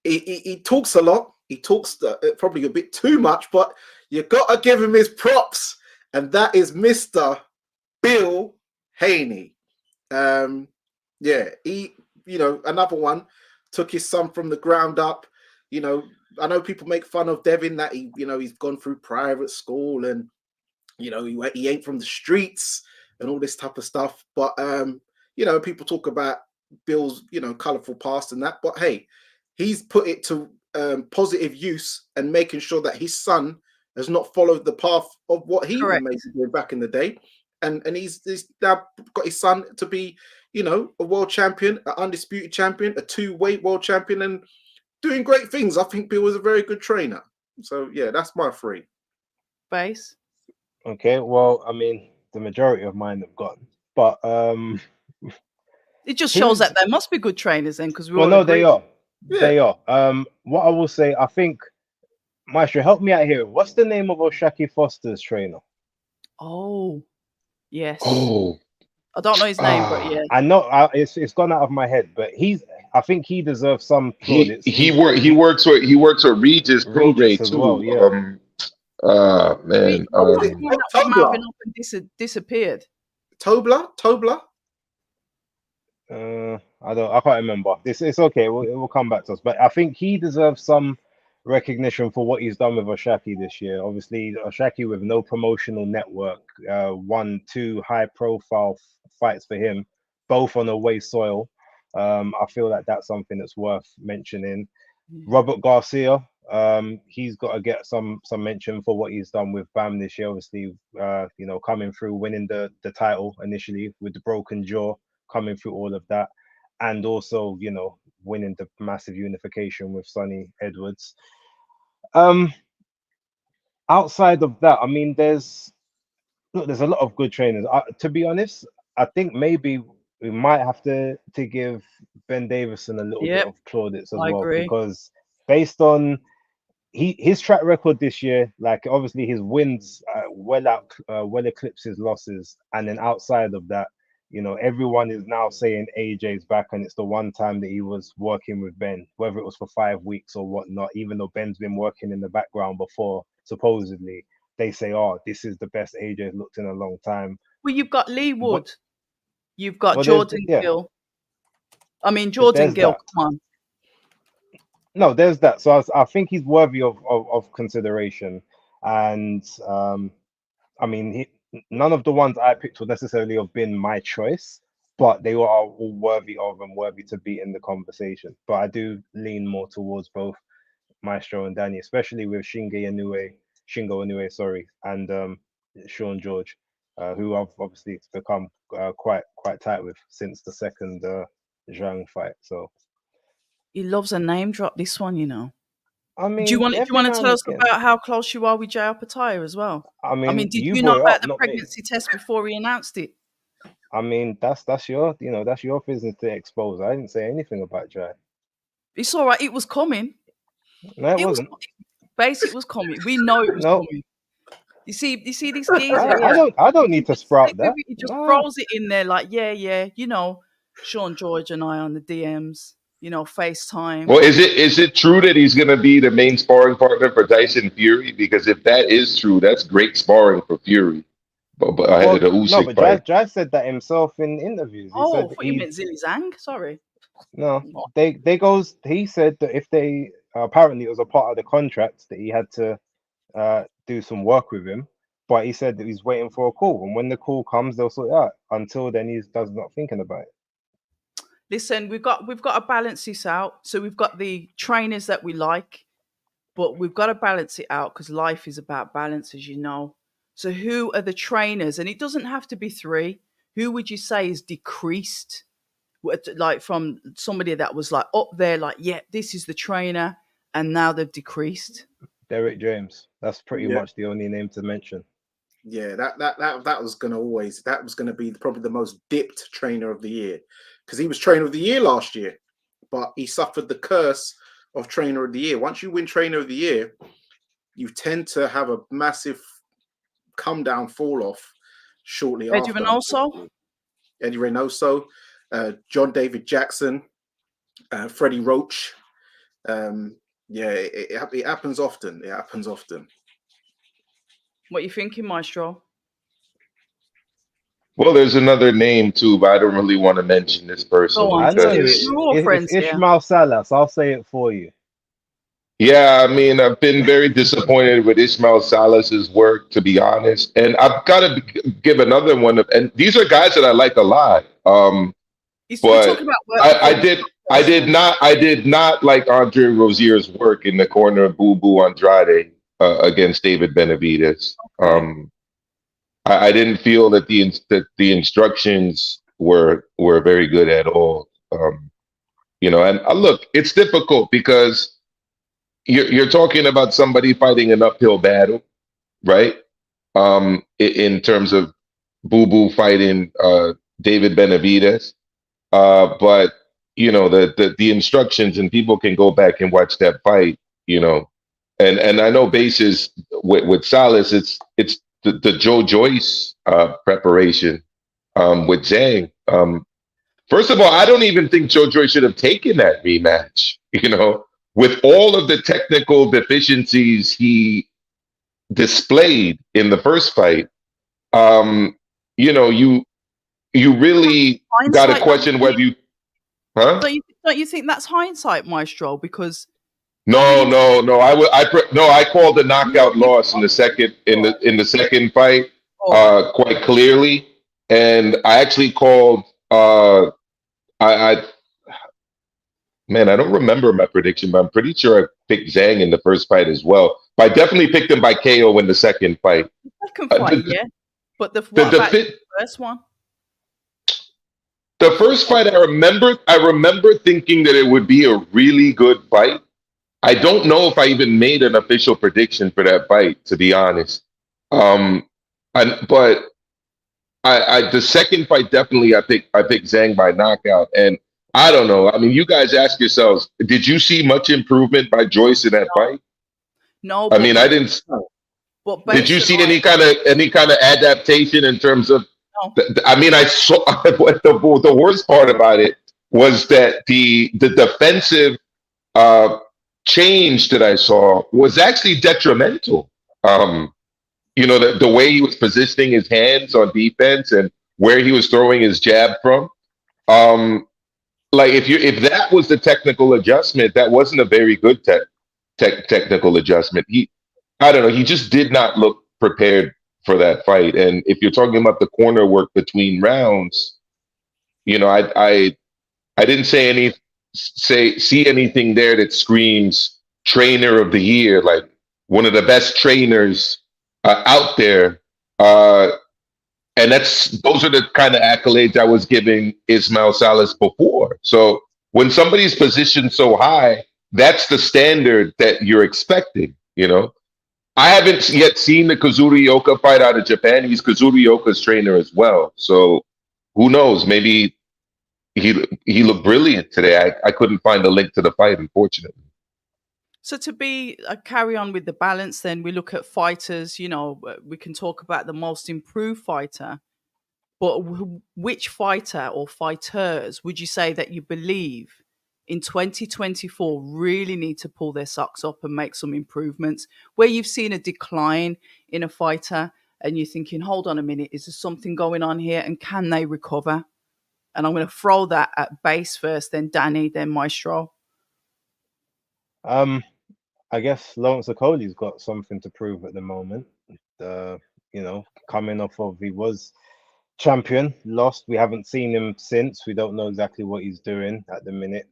he talks a lot. He talks probably a bit too much, but you got to give him his props. And that is Mr. Bill Haney. Yeah, he, you know, another one, took his son from the ground up. You know, I know people make fun of Devin that he, you know, he's gone through private school and, you know, he ain't from the streets and all this type of stuff. But, you know, people talk about Bill's, you know, colorful past and that. But hey, he's put it to positive use and making sure that his son has not followed the path of what he was maybe doing back in the day. And he's now got his son to be, you know, a world champion, an undisputed champion, a 2-weight world champion, and doing great things. I think Bill was a very good trainer. So yeah, that's my 3. Base. Okay, well, I mean, the majority of mine have gone, but it just shows that there must be good trainers then, because we all no, agree. they are. Yeah. They are. What I will say, I think, Maestro, help me out here. What's the name of Oshaki Foster's trainer? Oh, yes. Oh, I don't know his name, but yeah, I know it's gone out of my head, but I think he deserves some plaudits. he works with Regis Prograde as too. well, yeah. Man. Marvin up and disappeared. Tobler. I can't remember. It's okay. It will come back to us. But I think he deserves some recognition for what he's done with Oshaki this year. Obviously, Oshaki with no promotional network, won 2 high-profile fights for him, both on away soil. I feel like that's something that's worth mentioning. Robert Garcia, he's got to get some mention for what he's done with BAM this year. Obviously, you know, coming through, winning the title initially with the broken jaw, coming through all of that, and also, you know, winning the massive unification with Sonny Edwards. Outside of that, I mean, there's a lot of good trainers. To be honest, I think maybe we might have to give Ben Davison a little bit of plaudits as well, because based on his track record this year, like obviously his wins well eclipse his losses, and then outside of that, you know, everyone is now saying AJ's back, and it's the one time that he was working with Ben, whether it was for 5 weeks or whatnot. Even though Ben's been working in the background before, supposedly they say, "Oh, this is the best AJ's looked in a long time." Well, you've got Lee Wood, you've got Jordan Gill. I mean, Jordan Gill. Come on. No, there's that. So I think he's worthy of consideration, and I mean, none of the ones I picked would necessarily have been my choice, but they were all worthy of and worthy to be in the conversation. But I do lean more towards both Maestro and Dani, especially with Shingo Inoue, sorry, and Sean George, who I've obviously become quite tight with since the second Zhang fight. So he loves a name drop. This one, you know. I mean, do you want to tell us about how close you are with Jao Pattaya as well? I mean, did you know about the pregnancy test before he announced it? I mean, that's your, you know, that's your business to expose. I didn't say anything about Jai. It's all right. It was coming. No, it wasn't. Basically, it was coming. We know it was coming. You see this geezer. I don't need to sprout that. He just throws it in there like, yeah, you know, Sean George and I on the DMs. You know, FaceTime. Well, is it true that he's going to be the main sparring partner for Tyson Fury? Because if that is true, that's great sparring for Fury. But ahead of the Usyk fight. Jai said that himself in interviews. He said you meant Zilly Zhang? Sorry. No, he said that if they apparently it was a part of the contract that he had to do some work with him, but he said that he's waiting for a call, and when the call comes, they'll sort it out. Until then, he's not thinking about it. Listen, we've got to balance this out. So we've got the trainers that we like, but we've got to balance it out because life is about balance, as you know. So who are the trainers? And it doesn't have to be 3. Who would you say is decreased? Like from somebody that was like up there, like, yeah, this is the trainer, and now they've decreased. Derek James. That's pretty much the only name to mention. Yeah, that was gonna be probably the most dipped trainer of the year, because he was trainer of the year last year, but he suffered the curse of Trainer of the Year. Once you win Trainer of the Year, you tend to have a massive come down, fall off shortly Eddie after. Reynoso? Eddie Reynoso, John David Jackson, Freddie Roach. Yeah, it happens often. It happens often. What are you thinking, Maestro? Well, there's another name too, but I don't really want to mention this person Go on, I just know do because it. We're all it's friends here. Ishmael Salas. I'll say it for you. yeah, I mean, I've been very disappointed with Ismail Salas's work, to be honest. And I've got to give another one of, and these are guys that I like a lot. We're But talking about work I, before I we did, I first did one. not, I did not like Andre Rozier's work in the corner of Boo Boo Andrade against David Benavidez. Okay. I didn't feel that the instructions were very good at all. And look, it's difficult because you're talking about somebody fighting an uphill battle, right? In terms of Boo Boo fighting David Benavidez, but the instructions, and people can go back and watch that fight, and I know bases with Salas, it's the Joe Joyce preparation with Zhang. First of all, I don't even think Joe Joyce should have taken that rematch. With all of the technical deficiencies he displayed in the first fight, um, you really got to Hindsight, question whether you, huh? don't you think that's hindsight, Maestro? Because not No, many no, no. I called the knockout loss in the second fight all right. quite clearly, and I actually called. I Man, I don't remember my prediction, but I'm pretty sure I picked Zhang in the first fight as well. But I definitely picked him by KO in the second fight. Second Uh, fight, the, yeah. But the, what the, about the fi- first one? the first fight, I remember thinking that it would be a really good fight. I don't know if I even made an official prediction for that fight, to be honest. Um, but the second fight definitely I picked Zhang by knockout, and I don't know. I mean, you guys ask yourselves, did you see much improvement by Joyce in that fight? No, I mean, I didn't. but Did you based see on any kind of adaptation in terms of? no, I mean, I saw. What the worst part about it was that the defensive uh, change that I saw was actually detrimental. Um, the way he was positioning his hands on defense and where he was throwing his jab from. Um, like if that was the technical adjustment, that wasn't a very good technical adjustment. I don't know, he just did not look prepared for that fight. And if you're talking about the corner work between rounds, I didn't see anything there that screams trainer of the year, like one of the best trainers out there. Uh, and those are the kind of accolades I was giving Ismail Salas before. So when somebody's positioned so high, that's the standard that you're expecting. I haven't yet seen the Kazurioka fight out of Japan. He's Kazurioka's trainer as well. So who knows? Maybe he looked brilliant today. I couldn't find a link to the fight, unfortunately. so to be carry on with the balance, then we look at fighters. We can talk about the most improved fighter, but which fighter or fighters would you say that you believe in 2024 really need to pull their socks up and make some improvements? Where you've seen a decline in a fighter and you're thinking, hold on a minute, is there something going on here and can they recover? And I'm going to throw that at base first, then Dani, then Maestro. Um, I guess Lawrence Okolie's got something to prove at the moment. Uh, coming off of he was champion, lost. We haven't seen him since. We don't know exactly what he's doing at the minute.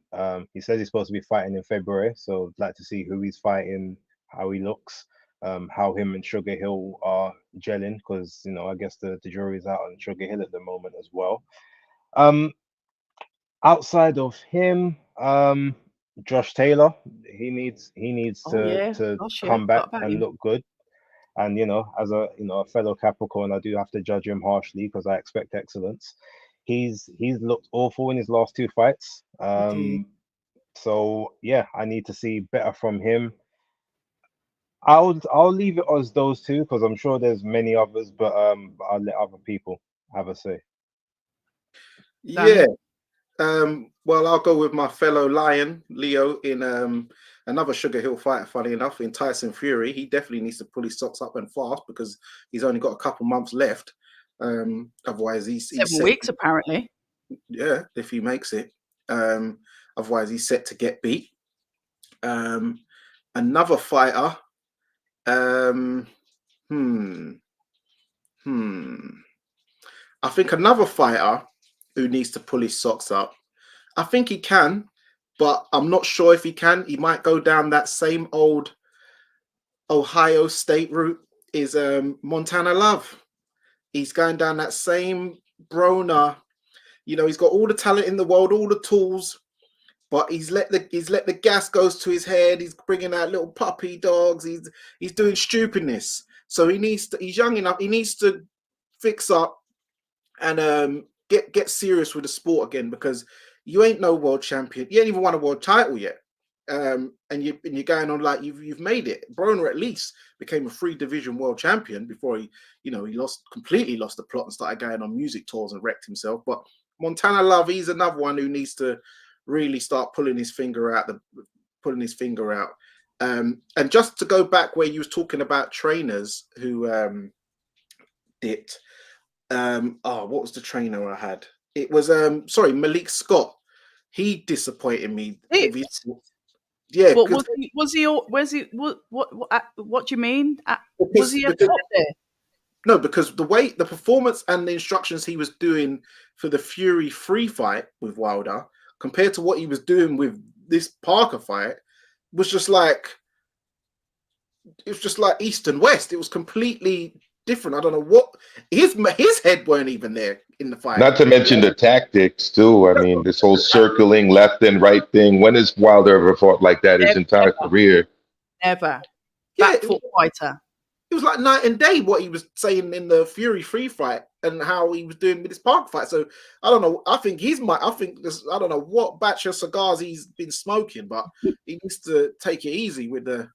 He says he's supposed to be fighting in February, so I'd like to see who he's fighting, how he looks, how him and Sugar Hill are gelling, because I guess the jury's out on Sugar Hill at the moment as well. Outside of him, Josh Taylor, he needs Oh, yeah. to Gosh, yeah. come back Forgot about and him. look good. And as a fellow Capricorn, I do have to judge him harshly because I expect excellence. He's looked awful in his last two fights. He did. So yeah, I need to see better from him. I'll leave it as those two because I'm sure there's many others, but I'll let other people have a say. Yeah. Danny? Well, I'll go with my fellow lion, Leo, in another Sugar Hill fighter, funny enough, in Tyson Fury. He definitely needs to pull his socks up and fast because he's only got a couple months left. Otherwise, he's 7 set. weeks, apparently. Yeah, if he makes it. Um, Otherwise, he's set to get beat. Another fighter. Um, hmm. I think another fighter who needs to pull his socks up. I think he can, but I'm not sure if he can. He might go down that same old Ohio State route. Is Montana Love? He's going down that same Broner. You know, he's got all the talent in the world, all the tools, but he's let the gas goes to his head. He's bringing out little puppy dogs. He's doing stupidness. So he needs to. He's young enough. He needs to fix up and get serious with the sport again, because you ain't no world champion. You ain't even won a world title yet. And you're going on like you've made it. Broner at least became a 3-division world champion before he completely lost the plot and started going on music tours and wrecked himself. But Montana Love, he's another one who needs to really start pulling his finger out. And just to go back where you was talking about trainers who dipped. What was the trainer I had? It was Malik Scott. He disappointed me. Yeah, What was he? Was he? Was he? What do you mean? Was he ever up there? No, because the way the performance and the instructions he was doing for the Fury free fight with Wilder compared to what he was doing with this Parker fight was just like east and west. It was completely different. I don't know what his head weren't even there in the fight. Not to mention the tactics too. I mean, this whole circling left and right thing. When has Wilder ever fought like that his entire career? Never. Yeah, Back foot fighter. It was like night and day what he was saying in the Fury free fight and how he was doing with his Park fight. So I don't know. I think I don't know what batch of cigars he's been smoking, but he needs to take it easy with the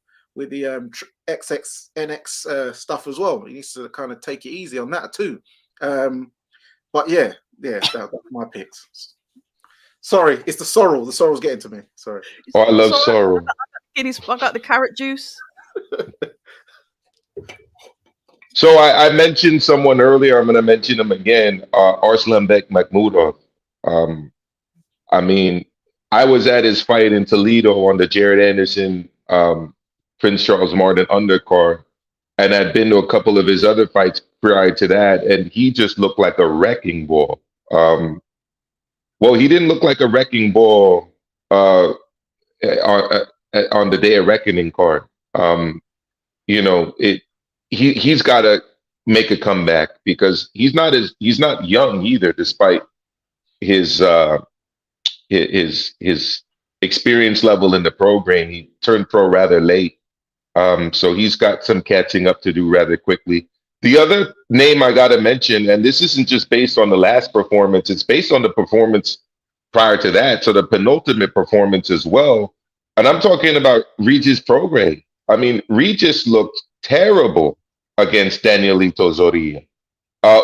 XXNX stuff as well. He needs to kind of take it easy on that too. But yeah, that's my picks. Sorry, it's the sorrel. The sorrel's getting to me. Sorry. Oh, I love sorrel. I got the carrot juice. So I mentioned someone earlier. I'm going to mention him again. Arslanbek Makhmudov. I mean, I was at his fight in Toledo on the Jared Anderson, Prince Charles Martin undercard, and I'd been to a couple of his other fights prior to that, and he just looked like a wrecking ball. Well, he didn't look like a wrecking ball on the Day of Reckoning card. He's got to make a comeback because he's not young either, despite his experience level in the program. He turned pro rather late, so he's got some catching up to do rather quickly. The other name I got to mention, and this isn't just based on the last performance, it's based on the performance prior to that, so the penultimate performance as well. And I'm talking about Regis Prograis. I mean, Regis looked terrible against Danielito Zorrilla.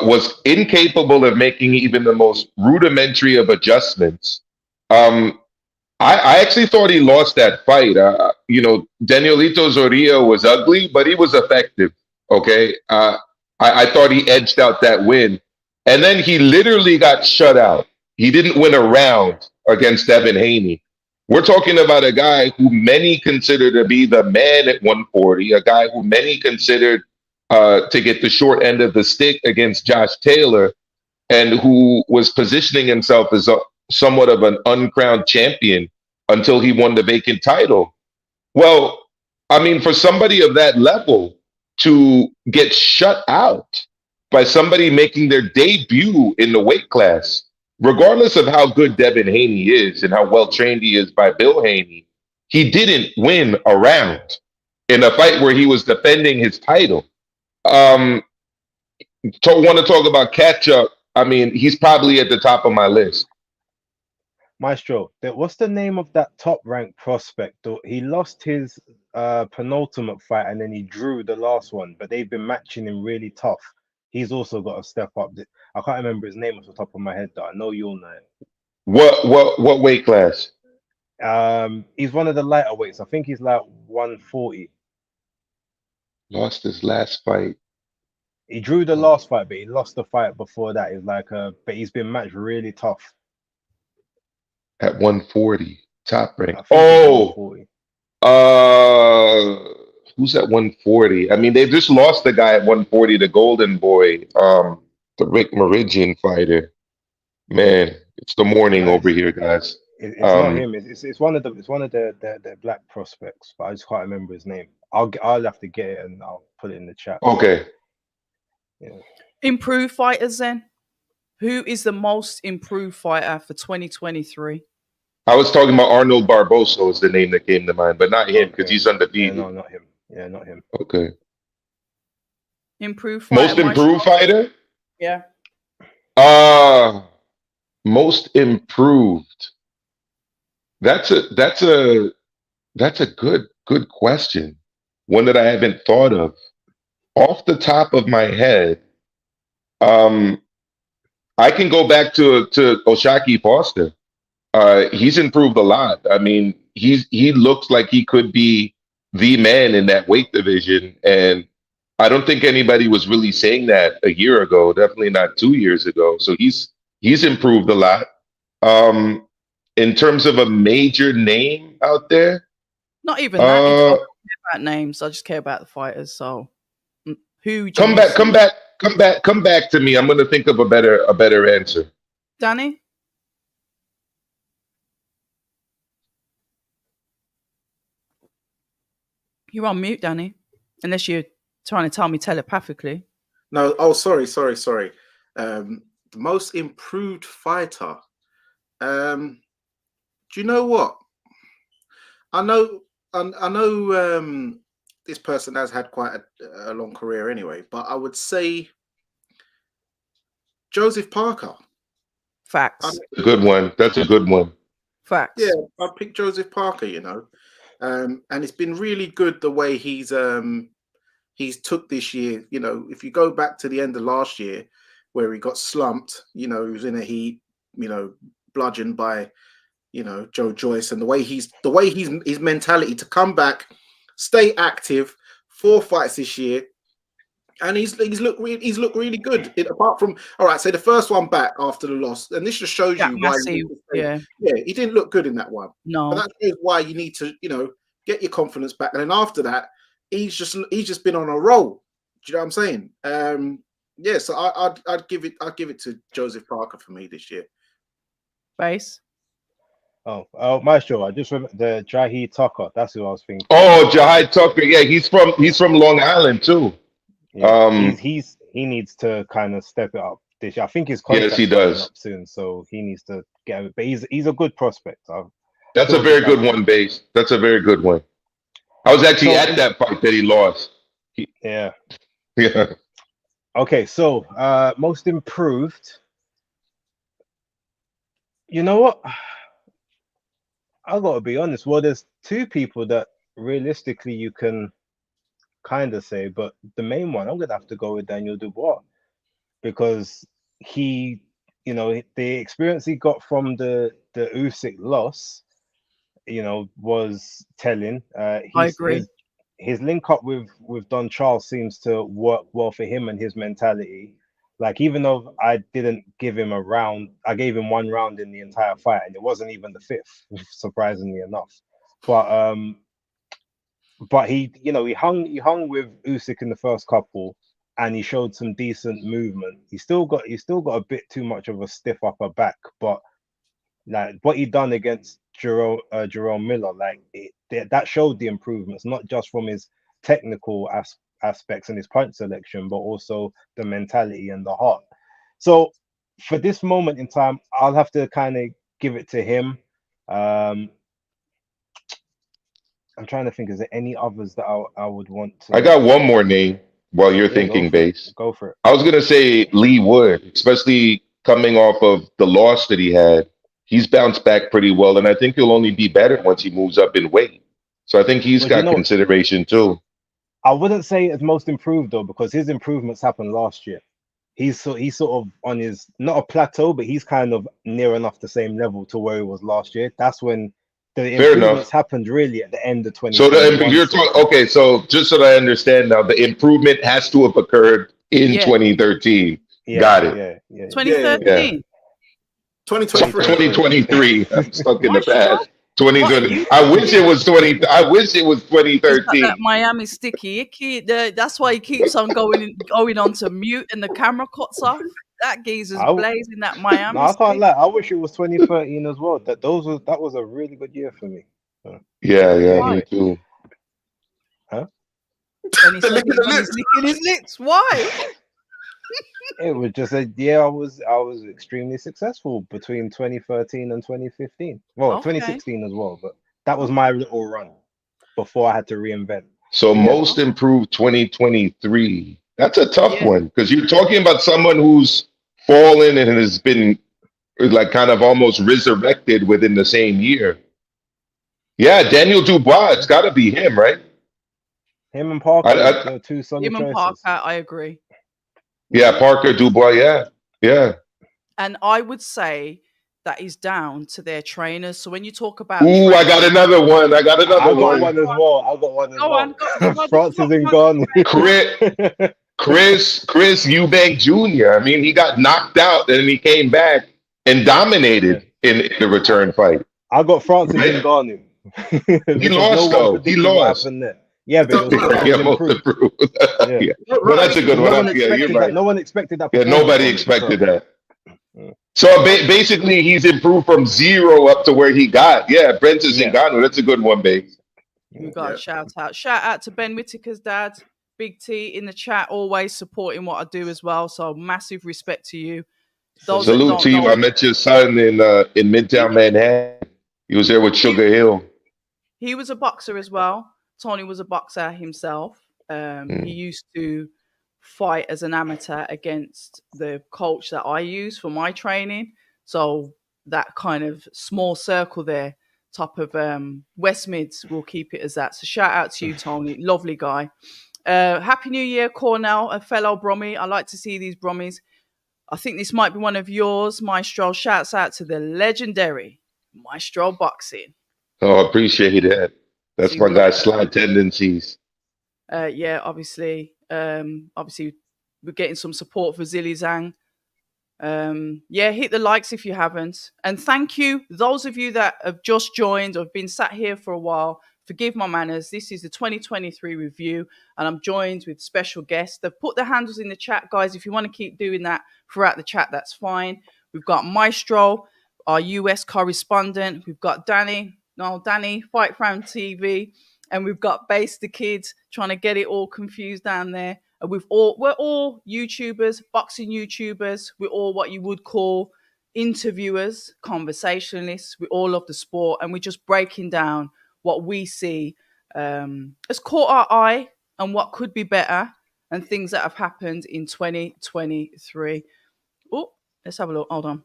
Was incapable of making even the most rudimentary of adjustments. I actually thought he lost that fight. Danielito Zorrilla was ugly, but he was effective. Okay. I thought he edged out that win. And then he literally got shut out. He didn't win a round against Devin Haney. We're talking about a guy who many consider to be the man at 140, a guy who many considered to get the short end of the stick against Josh Taylor, and who was positioning himself as somewhat of an uncrowned champion until he won the vacant title. Well, I mean, for somebody of that level to get shut out by somebody making their debut in the weight class, regardless of how good Devin Haney is and how well trained he is by Bill Haney, he didn't win a round in a fight where he was defending his title. Want to talk about catch up? I mean, he's probably at the top of my list. Maestro, what's the name of that top ranked prospect? He lost his penultimate fight and then he drew the last one, but they've been matching him really tough. He's also got to step up. I can't remember his name off the top of my head, though. I know you'll know it. What weight class? He's one of the lighter weights. I think he's like 140. Lost his last fight. He drew the last fight, but he lost the fight before that. He's like but he's been matched really tough. At 140, top rank. I think he's 140. Who's at 140? I mean, they just lost the guy at 140, the Golden Boy, the Rick Meridian fighter. Man, it's the morning over here, guys. It's not him. It's one of the black prospects, but I just can't remember his name. I'll have to get it and I'll put it in the chat. Okay. Yeah. Improved fighters then. Who is the most improved fighter for 2023? I was talking about Arnold Barbosa is the name that came to mind, but not him because he's undefeated. Yeah, no, not him. Yeah, not him. Okay. Improved fighter. Most improved fighter? Yeah. Most improved. That's a good question. One that I haven't thought of. Off the top of my head, I can go back to Oshaki Foster. He's improved a lot. I mean, he looks like he could be the man in that weight division, and I don't think anybody was really saying that a year ago. Definitely not 2 years ago. So he's improved a lot. In terms of a major name out there, not even that. I don't care about names. I just care about the fighters. So, who? Come back to me. I'm going to think of a better answer. Dani? You're on mute, Dani. Unless you're trying to tell me telepathically. No. Oh, sorry. The most improved fighter. Do you know what? I know. This person has had quite a long career anyway, but I would say Joseph Parker. Facts. A good one. That's a good one. Facts. Yeah, I picked Joseph Parker. And it's been really good the way he's took this year. If you go back to the end of last year, where he got slumped, he was in a heat, bludgeoned by, Joe Joyce, and the way his mentality to come back, stay active, 4 fights this year, and he's looked really good. Apart from, all right, say the first one back after the loss, and this just shows you why. He didn't look good in that one. No, but that shows why you need to, get your confidence back, and then after that, he's just been on a roll. Do you know what I'm saying? Yeah, so I'd give it to Joseph Parker for me this year. Base. Oh, Maestro, I just remember the Jahi Tucker. That's who I was thinking. Oh, Jahi Tucker. Yeah, he's from Long Island too. Yeah, he needs to kind of step it up this year. I think his contract's coming up soon, so he needs to get it. But he's a good prospect. That's a very good one, Base. That's a very good one. I was actually at that fight that he lost. Yeah. Yeah. Okay, so most improved. You know what? I gotta be honest. Well, there's 2 people that realistically you can kind of say, but the main one, I'm gonna have to go with Daniel Dubois, because he, the experience he got from the Usyk loss, was telling. I agree. His link up with Don Charles seems to work well for him and his mentality. Like, even though I didn't give him a round, I gave him 1 round in the entire fight, and it wasn't even the 5th, surprisingly enough. But he hung with Usyk in the first couple, and he showed some decent movement. He still got a bit too much of a stiff upper back, but like what he done against Jerome Miller, that showed the improvements, not just from his technical aspects and his punch selection, but also the mentality and the heart. So for this moment in time, I'll have to kind of give it to him. I'm trying to think, is there any others that I would want to? I got one more name while you're thinking, Base. Go for it. I was going to say Lee Wood, especially coming off of the loss that he had. he's bounced back pretty well, and I think he'll only be better once he moves up in weight. So I think he's But got consideration too. I wouldn't say it's most improved though, because his improvements happened last year. He's sort of on his, not a plateau, but he's kind of near enough the same level to where he was last year. That's when the Fair improvements enough. happened really at the end of So 2021. you're talking, okay, so just so that I understand now, the improvement has to have occurred in Yeah. 2013. Yeah, Got it. yeah. 2013. 2023. 2023. I'm stuck in the Maestro? past. What are 2020. you I wish it was 20. I wish it was He's got that 2013. Miami sticky icky. That's why he keeps on going on to mute and the camera cuts off. That geezer's I w- blazing that No, Miami I can't stick. lie. I wish it was 2013 as well. That was a really good year for me. Yeah, Why? me too. Huh? And he said Licking the he's lips. licking his lips. Why? It was just a year I was extremely successful between 2013 and 2015. Well, Okay. 2016 as well, but that was my little run before I had to reinvent. So Yeah. most improved 2023. That's a tough Yeah. one because you're talking about someone who's fallen and has been like kind of almost resurrected within the same year. Yeah, Daniel Dubois. It's got to be him, right? Him and Parker, I, the two solid Him and choices. Parker, I agree. yeah, Parker Dubois. Yeah. And I would say that is down to their trainers. So when you talk about Ooh, I got another one. I got I another got one. one as well. I got one as Go on, well. go Francis on. Ngannou. Chris Eubank Jr. I mean, he got knocked out and he came back and dominated in the return fight. I got Francis Right? Ngannou. He lost though. He What lost. happened there. Yeah, but it was because Yeah, he most improved. improved. Yeah. Yeah. But that's a good No one. one Yeah, you're expected that. right. No one expected that. Yeah, performance nobody from him, expected so. that. So basically, he's improved from 0 up to where he got. Yeah, Francis Ngannou. That's a good one, babe. We got a shout out. Shout out to Ben Whitaker's dad, Big T in the chat, always supporting what I do as well. So massive respect to you. Those that Salute don't to you. know, I met your son in Midtown Manhattan. He was there with Sugar Hill. he was a boxer as well. Tony was a boxer himself. He used to fight as an amateur against the coach that I use for my training. So that kind of small circle there, top of West Mids, we'll keep it as that. So shout out to you, Tony. Lovely guy. Happy New Year, Cornell, a fellow Brummy. I like to see these Brummies. I think this might be one of yours, Maestro. Shouts out to the legendary Maestro Boxing. Oh, appreciate that. That's See, my we- guy's sly tendencies. Yeah, obviously, we're getting some support for Zilly Zhang. Yeah, hit the likes if you haven't. And thank you, those of you that have just joined or have been sat here for a while. Forgive my manners. This is the 2023 review, and I'm joined with special guests. They've put their handles in the chat, guys. If you want to keep doing that throughout the chat, that's fine. We've got Maestro, our US correspondent. We've got Dani, Fight Fam TV. And we've got BaseDaKID trying to get it all confused down there. And we're all YouTubers, boxing YouTubers. We're all what you would call interviewers, conversationalists. We all love the sport, and we're just breaking down what we see has caught our eye and what could be better, and things that have happened in 2023. Oh, let's have a look. Hold on.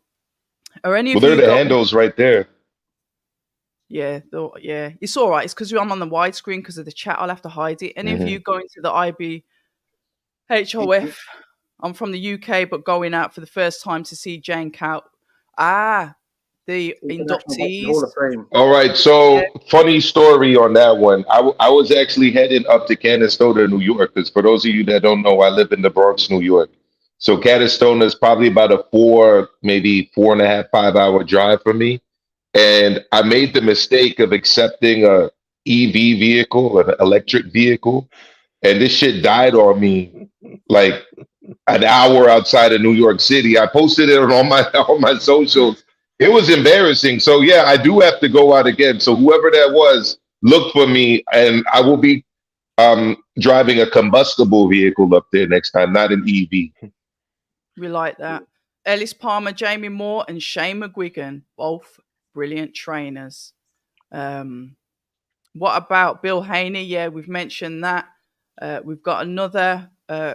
Are any Well, of there are you the got? handles right there. Yeah, it's all right. It's because I'm on the widescreen because of the chat. I'll have to hide it. Any of you going to the IBHOF? I'm from the UK, but going out for the first time to see Jane Cout. The inductees. Hall of Fame. All right. So, funny story on that one. I was actually heading up to Canastota, New York, because for those of you that don't know, I live in the Bronx, New York. So, Canastota is probably about a 4.5, 5 hour drive for me. And I made the mistake of accepting a EV vehicle, an electric vehicle, and this shit died on me like an hour outside of New York City. I posted it on all my socials. It was embarrassing. So yeah, I do have to go out again. So whoever that was, look for me, and I will be driving a combustible vehicle up there next time, not an EV. We like that. Ellis Palmer, Jamie Moore, and Shane McGuigan, both brilliant trainers. What about Bill Haney? Yeah, we've mentioned that. We've got another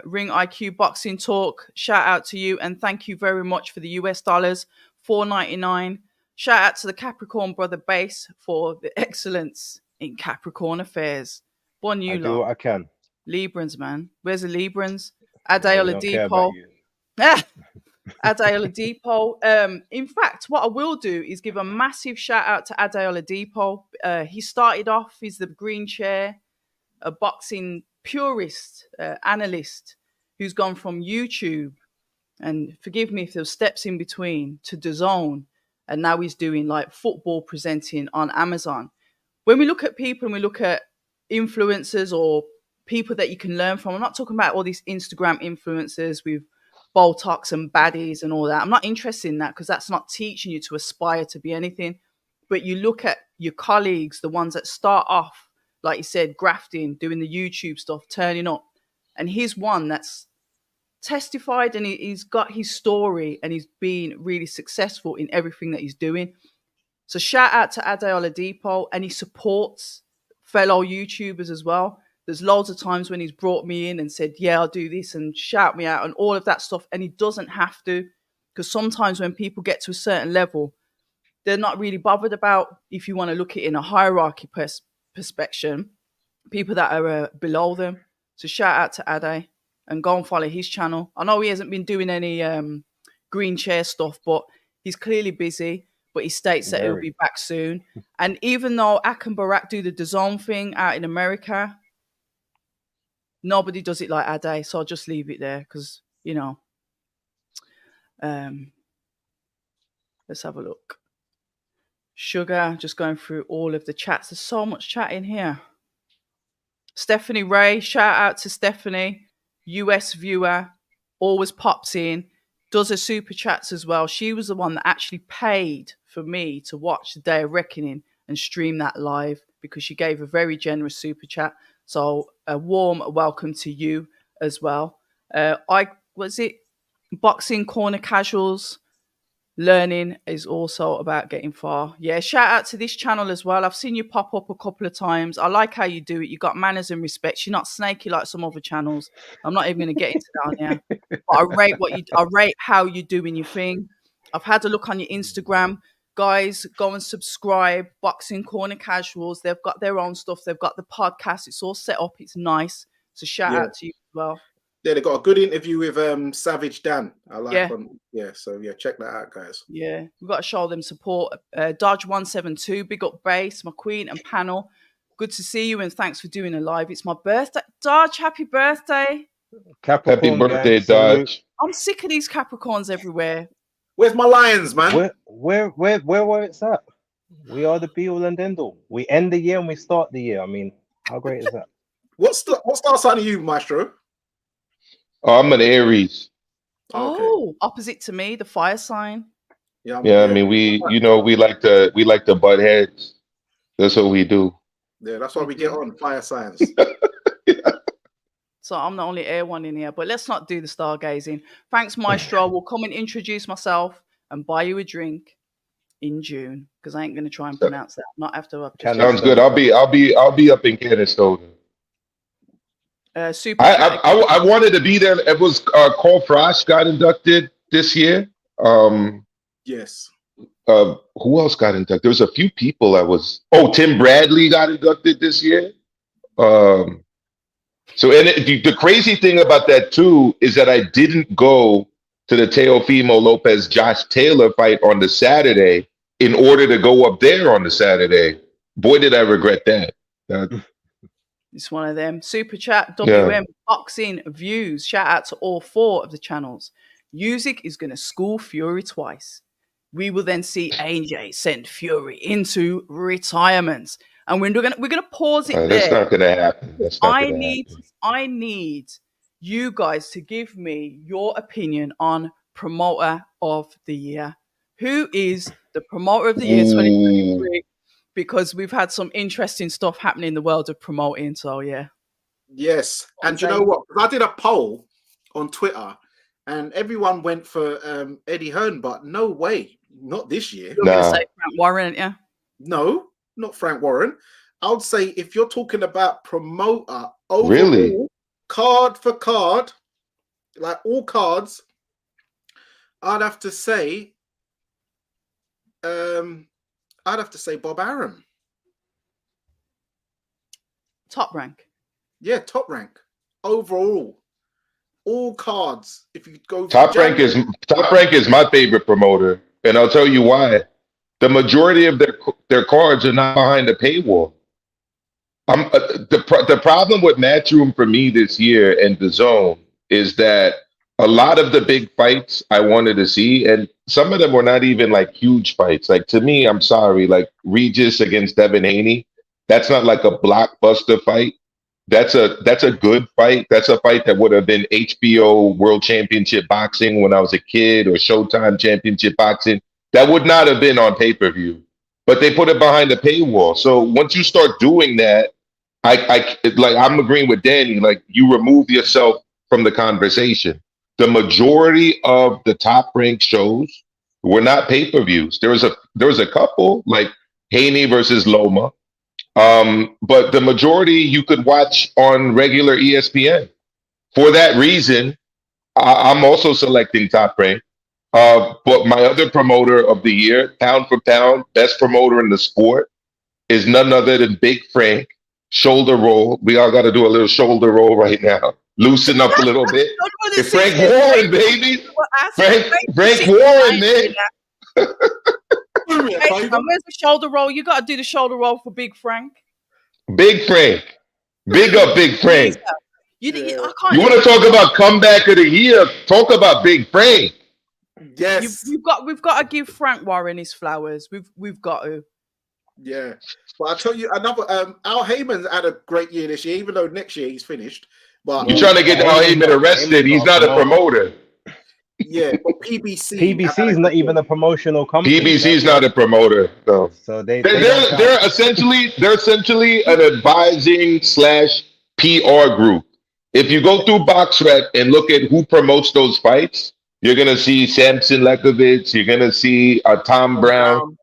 Ring IQ boxing talk. Shout out to you, and thank you very much for the US dollars, $4.99. Shout out to the Capricorn brother Base for the excellence in Capricorn affairs. Bon I you do lot. what I can. Librans, man. Where's the Librans? Yeah, we Adeola don't care about Depot. you. Adeola Depot. In fact, what I will do is give a massive shout out to Adeola Depot. He started off, he's the green chair, a boxing purist, analyst who's gone from YouTube, and forgive me if there's steps in between, to DAZN, and now he's doing like football presenting on Amazon. When we look at people and we look at influencers or people that you can learn from, I'm not talking about all these Instagram influencers with Botox and baddies and all that. I'm not interested in that because that's not teaching you to aspire to be anything. But you look at your colleagues, the ones that start off, like you said, grafting, doing the YouTube stuff, turning up. And he's one that's testified, and he's got his story, and he's been really successful in everything that he's doing. So shout out to Adeola Depot, and he supports fellow YouTubers as well. There's loads of times when he's brought me in and said, yeah, I'll do this, and shout me out and all of that stuff. And he doesn't have to, because sometimes when people get to a certain level, they're not really bothered about, if you want to look at it in a hierarchy perspective, people that are below them. So shout out to Ade, and go and follow his channel. I know he hasn't been doing any green chair stuff, but he's clearly busy. But he states that he'll be back soon. And even though Ak and Barak do the DAZN thing out in America, nobody does it like Ade. So I'll just leave it there because, you know. Let's have a look. Sugar, just going through all of the chats. There's so much chat in here. Stephanie Ray, shout out to Stephanie, US viewer, always pops in, does her super chats as well. She was the one that actually paid for me to watch the Day of Reckoning and stream that live because she gave a very generous super chat. So a warm welcome to you as well. Boxing Corner Casuals. Learning is also about getting far. Yeah, shout out to this channel as well. I've seen you pop up a couple of times. I like how you do it. You got manners and respect. You're not snaky like some other channels. I'm not even going to get into that now. But I rate how you're doing your thing. I've had a look on your Instagram. Guys, go and subscribe. Boxing Corner Casuals. They've got their own stuff. They've got the podcast. It's all set up. It's nice. So shout out to you as well. Yeah, they got a good interview with Savage Dan. I like so check that out, guys. Yeah, we've got to show them support. Dodge 172, big up Base, my queen and panel. Good to see you and thanks for doing a live. It's my birthday. Dodge, happy birthday. Capricorn Happy birthday, gang, salute. Dodge. I'm sick of these Capricorns everywhere. Where's my Lions, man? Where it's at? We are the be all and end all. We end the year and we start the year. I mean, how great is that? What star sign are you, Maestro? Oh, I'm an Aries. Oh, opposite to me, the fire sign. Yeah, I mean, we like to butt heads. That's what we do. Yeah, that's why we get on fire signs. So I'm the only air one in here, but let's not do the stargazing. Thanks, Maestro. We'll come and introduce myself and buy you a drink in June because I ain't going to try and pronounce that. Not after I've just Sounds good. I'll be up in Canastota. Super. I wanted to be there. It was Cole Frosh got inducted this year. Yes. Who else got inducted? There was a few people Tim Bradley got inducted this year. So the crazy thing about that too is that I didn't go to the Teofimo Lopez Josh Taylor fight on the Saturday in order to go up there on the Saturday. Boy, did I regret that. It's one of them. Super chat, WM Boxing Views. Shout out to all 4 of the channels. Music is going to school Fury twice. We will then see AJ send Fury into retirement. And we're going to pause it there. That's not going to happen. I need you guys to give me your opinion on promoter of the year. Who is the promoter of the year 2023? Because we've had some interesting stuff happening in the world of promoting. So, yeah. Yes. And you know what? I did a poll on Twitter and everyone went for Eddie Hearn, but no way. Not this year. You're going to say Frank Warren, yeah? No, not Frank Warren. I would say if you're talking about promoter overall, really? Card for card, like all cards, I'd have to say I'd have to say Bob Arum. Top Rank. Yeah, Top Rank overall, all cards. If you go Top Rank is my favorite promoter, and I'll tell you why. The majority of their cards are not behind a paywall. The problem with Matchroom for me this year and the Zone is that a lot of the big fights I wanted to see, and some of them were not even like huge fights. Like to me, I'm sorry, like Regis against Devin Haney, that's not like a blockbuster fight. That's a good fight. That's a fight that would have been HBO World Championship Boxing when I was a kid, or Showtime Championship Boxing. That would not have been on pay-per-view, but they put it behind the paywall. So once you start doing that, like I'm agreeing with Danny. Like you remove yourself from the conversation. The majority of the top ranked shows were not pay-per-views. There was a couple like Haney versus Loma, but the majority you could watch on regular ESPN. For that reason, I'm also selecting Top Rank. But my other promoter of the year, pound for pound, best promoter in the sport, is none other than Big Frank. Shoulder roll. We all got to do a little shoulder roll right now. Loosen up a little bit. It's Frank Warren, baby. Frank Warren, man. Hey, where's the shoulder roll? You got to do the shoulder roll for Big Frank. Big Frank. Big up, Big Frank. I can't. You want to talk about comeback of the year? Talk about Big Frank. Yes, we've got to give Frank Warren his flowers. We've got to. Yeah, but I'll tell you another. Al Heyman's had a great year this year, even though next year he's finished. But you're trying to get Al Heyman arrested. He's not a promoter. Yeah, but PBC is not even a promotional company. PBC is not a promoter. No. So they're essentially an advising / PR group. If you go through BoxRec and look at who promotes those fights, you're gonna see Samson Lekovich. You're gonna see Tom Brown.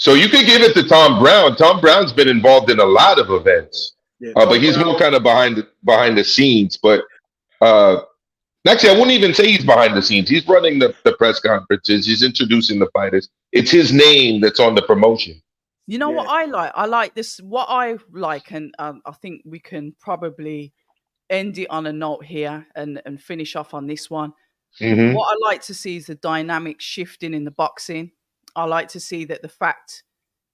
So you could give it to Tom Brown. Tom Brown's been involved in a lot of events, but he's more kind of behind the scenes. But actually, I wouldn't even say he's behind the scenes. He's running the press conferences. He's introducing the fighters. It's his name that's on the promotion. You know what I like? I like this. What I like, and I think we can probably end it on a note here and finish off on this one. Mm-hmm. What I like to see is the dynamic shifting in the boxing. I like to see that the fact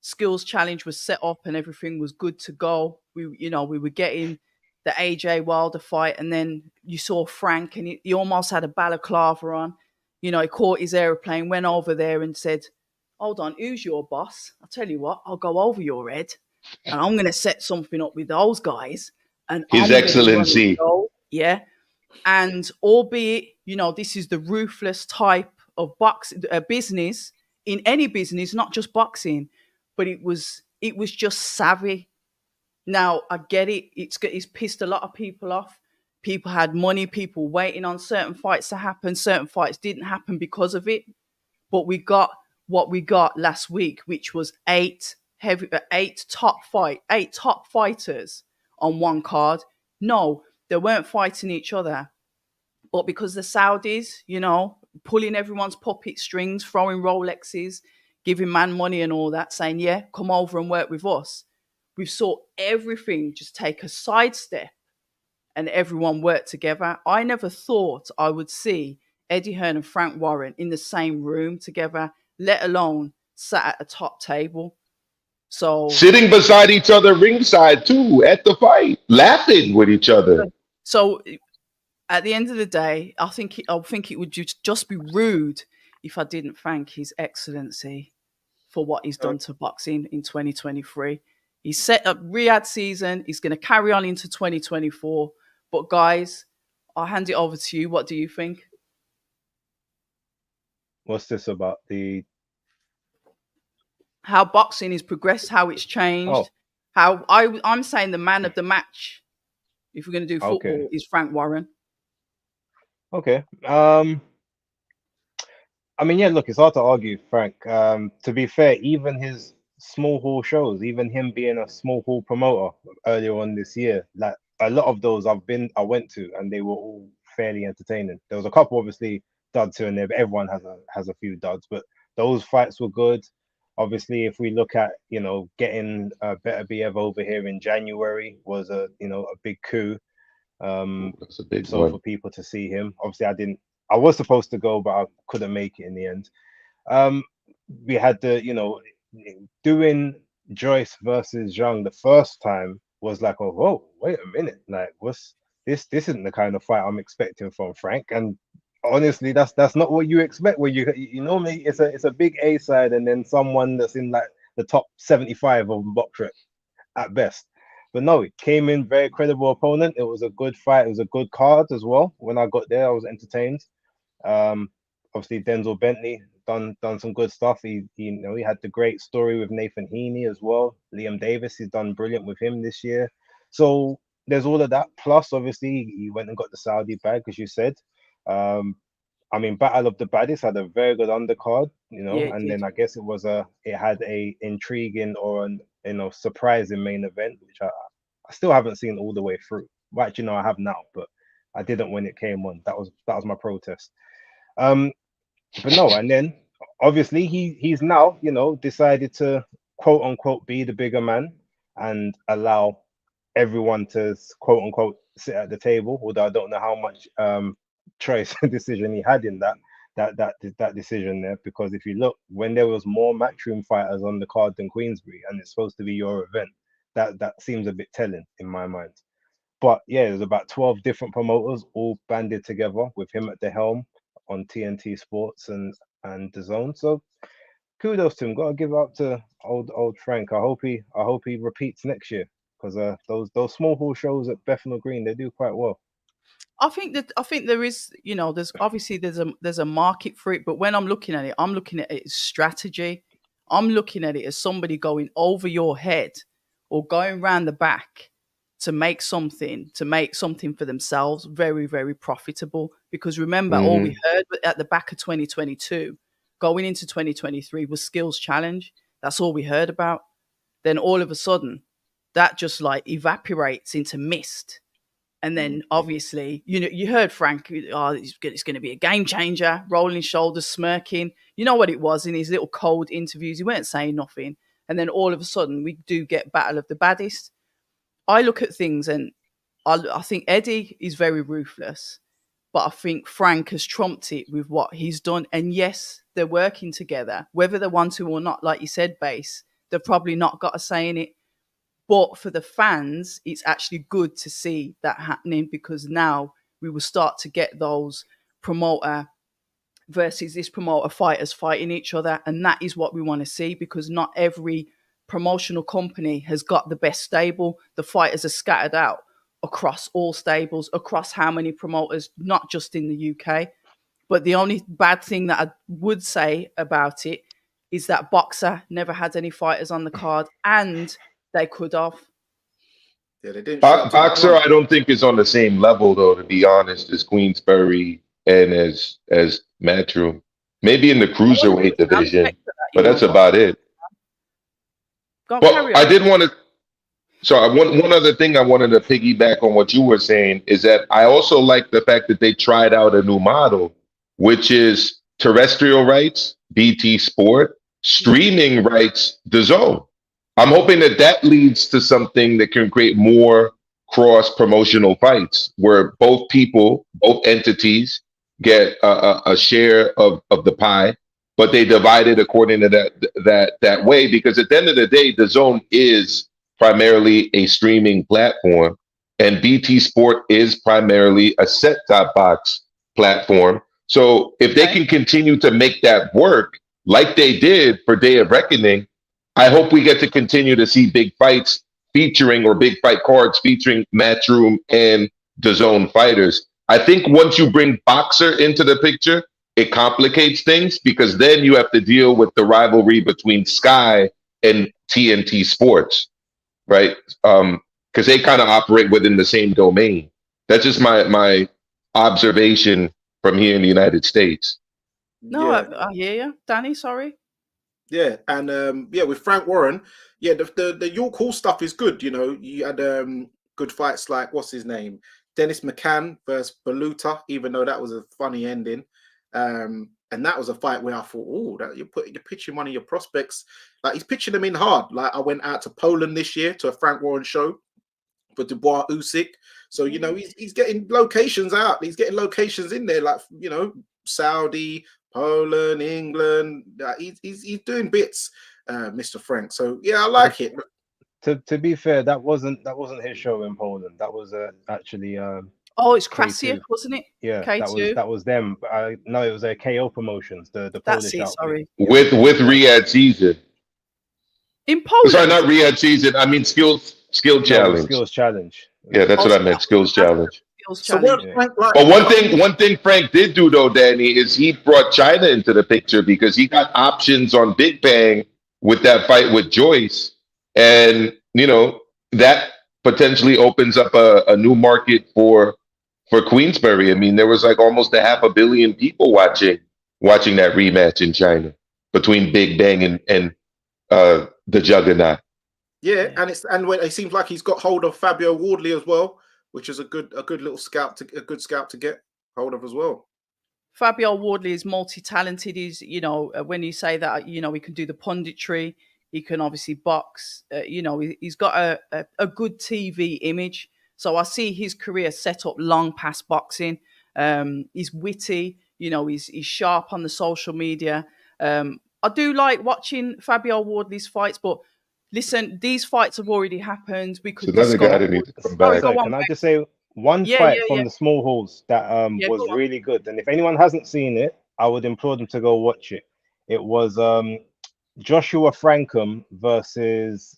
skills challenge was set up and everything was good to go. We were getting the AJ Wilder fight, and then you saw Frank, and he almost had a balaclava on. He caught his aeroplane, went over there and said, "Hold on, who's your boss? I'll tell you what, I'll go over your head, and I'm going to set something up with those guys." And His Excellency, yeah. And albeit, this is the ruthless type of business. In any business, not just boxing, but it was just savvy. Now I get it; it's pissed a lot of people off. People had money, people waiting on certain fights to happen. Certain fights didn't happen because of it. But we got what we got last week, which was eight top fighters on one card. No, they weren't fighting each other, but because the Saudis, pulling everyone's puppet strings, throwing Rolexes, giving man money and all that, saying, yeah, come over and work with us. We saw everything just take a sidestep and everyone work together. I never thought I would see Eddie Hearn and Frank Warren in the same room together, let alone sat at a top table. So sitting beside each other ringside too at the fight, laughing with each other. So at the end of the day, I think it would just be rude if I didn't thank His Excellency for what he's done to boxing in 2023. He's set up Riyadh season. He's going to carry on into 2024. But guys, I'll hand it over to you. What do you think? What's this about? How boxing has progressed, how it's changed. How I'm saying the man of the match, if we're going to do football, is Frank Warren. Okay. I mean, yeah, look, it's hard to argue, Frank. To be fair, even his small hall shows, even him being a small hall promoter earlier on this year, like a lot of those I went to, and they were all fairly entertaining. There was a couple, obviously, duds here and there, but everyone has a few duds. But those fights were good. Obviously, if we look at, getting Better Biev over here in January was a big coup. That's a big So one. for people to see him, obviously I was supposed to go, but I couldn't make it in the end. Um, we had doing Joyce versus Zhang the first time was like, oh, whoa, wait a minute, like, what's this? This isn't the kind of fight I'm expecting from Frank. And honestly, that's not what you expect when you normally it's a big A side and then someone that's in like the top 75 of box at best. But no, it came in very credible opponent. It was a good fight. It was a good card as well. When I got there, I was entertained. Um, Obviously Denzel Bentley done some good stuff. He had the great story with Nathan Heaney as well. Liam Davis, he's done brilliant with him this year. So there's all of that. Plus, obviously, he went and got the Saudi bag, as you said. Um, I mean, Battle of the Baddies had a very good undercard, Yeah, it and did. then I guess it had a intriguing or an surprising main event, which I still haven't seen all the way through. Well, actually, no, I have now, but I didn't when it came on. That was my protest. Um, but no, and then obviously he's now decided to quote unquote be the bigger man and allow everyone to quote unquote sit at the table. Although I don't know how much choice and decision he had in that decision there, because if you look, when there was more matchroom fighters on the card than Queensbury, and it's supposed to be your event, that seems a bit telling in my mind. But yeah, there's about 12 different promoters all banded together with him at the helm on TNT Sports and the Zone. So kudos to him. Got to give up to old Frank. I hope he repeats next year, because those small hall shows at Bethnal Green, they do quite well. I think there is, there's obviously there's a market for it, but when I'm looking at it, I'm looking at it as strategy. I'm looking at it as somebody going over your head or going round the back to make something for themselves very, very profitable. Because remember, all we Hmm. heard at the back of 2022, going into 2023, was skills challenge. That's all we heard about. Then all of a sudden, that just like evaporates into mist. And then obviously, you heard Frank, oh, it's going to be a game changer, rolling shoulders, smirking. You know what it was in his little cold interviews. He weren't saying nothing. And then all of a sudden, we do get Battle of the Baddest. I look at things and I think Eddie is very ruthless, but I think Frank has trumped it with what he's done. And yes, they're working together, whether they want to or not. Like you said, Base, they've probably not got a say in it. But for the fans, it's actually good to see that happening, because now we will start to get those promoter versus this promoter fighters fighting each other. And that is what we want to see, because not every promotional company has got the best stable. The fighters are scattered out across all stables, across how many promoters, not just in the UK. But the only bad thing that I would say about it is that Boxer never had any fighters on the card, and they could have. Yeah, they didn't show Top Boxer, Rank. I don't think is on the same level though, to be honest, as Queensbury and as Matchroom. Maybe in the I wasn't cruiserweight putting division, aspect to that, but that's but about it. go on, But carry I on. did want to. Sorry, one other thing I wanted to piggyback on what you were saying is that I also like the fact that they tried out a new model, which is terrestrial rights, BT Sport, Yeah. streaming rights, The Zone. I'm hoping that that leads to something that can create more cross promotional fights where both people, both entities get a share of the pie, but they divide it according to that way. Because at the end of the day, The Zone is primarily a streaming platform, and BT Sport is primarily a set-top box platform. So if they Okay. can continue to make that work like they did for Day of Reckoning, I hope we get to continue to see big fights featuring, or big fight cards featuring Matchroom and DAZN fighters. I think once you bring Boxer into the picture, it complicates things, because then you have to deal with the rivalry between Sky and TNT Sports, right? Because they kind of operate within the same domain. That's just my observation from here in the United States. No, Yeah, I hear you. Danny, sorry. yeah, and yeah, with Frank Warren, yeah, the York Hall stuff is good. You know, you had good fights like, what's his name, Dennis McCann versus Baluta, even though that was a funny ending. And that was a fight where I thought, oh, that you're pitching one of your prospects. Like, he's pitching them in hard. Like, I went out to Poland this year to a Frank Warren show for Dubois Usyk. So, you know, he's getting locations out. He's getting locations in there, like, you know, Saudi, Poland, England. He's doing bits, Mr. Frank. So yeah, I like it. To be fair, that wasn't his show in Poland. That was actually oh, it's Krasiak, wasn't it? Yeah, K2. that was them. No, it was a KO Promotions, the That's Polish it. outfit. Sorry. With Riyadh Season. In Poland. Sorry, not Riyadh Season. I mean skill challenge. Skills challenge. Yeah, that's what I meant. Skills challenge. So what Frank like? But one thing Frank did do though, Danny, is he brought China into the picture because he got options on Big Bang with that fight with Joyce, and you know that potentially opens up a new market for Queensberry. I mean, there was like almost 500 million people watching that rematch in China between Big Bang and the Juggernaut. Yeah, and it seems like he's got hold of Fabio Wardley as well, which is a good little scout to get hold of as well. Fabio Wardley is multi-talented. He's, you know, when you say that, you know, he can do the punditry, he can obviously box. You know, he's got a good TV image. So I see his career set up long past boxing. He's witty, you know, he's sharp on the social media. I do like watching Fabio Wardley's fights, but listen, these fights have already happened. We could another guy that needs to come back. Can I just say one fight from the small halls that was really good? And if anyone hasn't seen it, I would implore them to go watch it. It was Joshua Frankham versus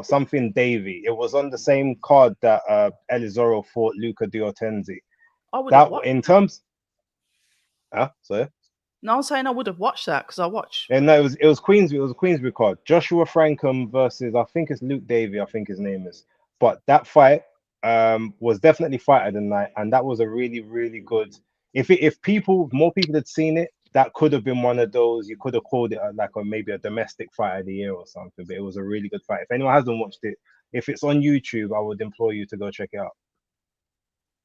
something Davey. It was on the same card that Elizoro fought Luca Diortenzi. In terms, sorry. No, I'm saying I would have watched that because I watched. Yeah, no, it was Queensbury. It was a Queensbury card. Joshua Frankham versus I think it's Luke Davey. I think his name is. But that fight was definitely fight of the night, and that was a really, really good. If more people had seen it, that could have been one of those. You could have called it maybe a domestic fight of the year or something. But it was a really good fight. If anyone hasn't watched it, if it's on YouTube, I would implore you to go check it out.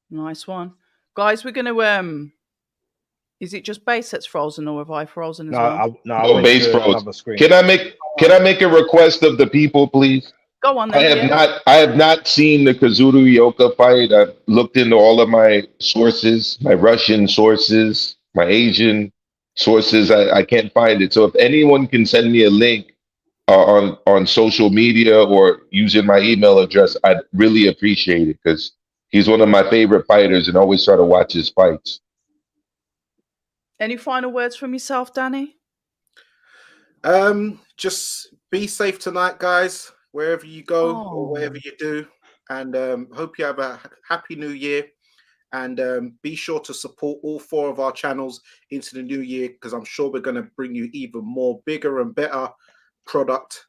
Nice one, guys. We're gonna Is it just base that's frozen, or have I frozen as well? No, base frozen. Can I make a request of the people, please? Go on. Then, I have not seen the Kazuru Yoka fight. I've looked into all of my sources, my Russian sources, my Asian sources. I can't find it. So if anyone can send me a link on social media or using my email address, I'd really appreciate it because he's one of my favorite fighters and always try to watch his fights. Any final words from yourself, Danny? Just be safe tonight, guys, wherever you go or whatever you do. And hope you have a happy new year. And be sure to support all 4 of our channels into the new year, because I'm sure we're going to bring you even more bigger and better product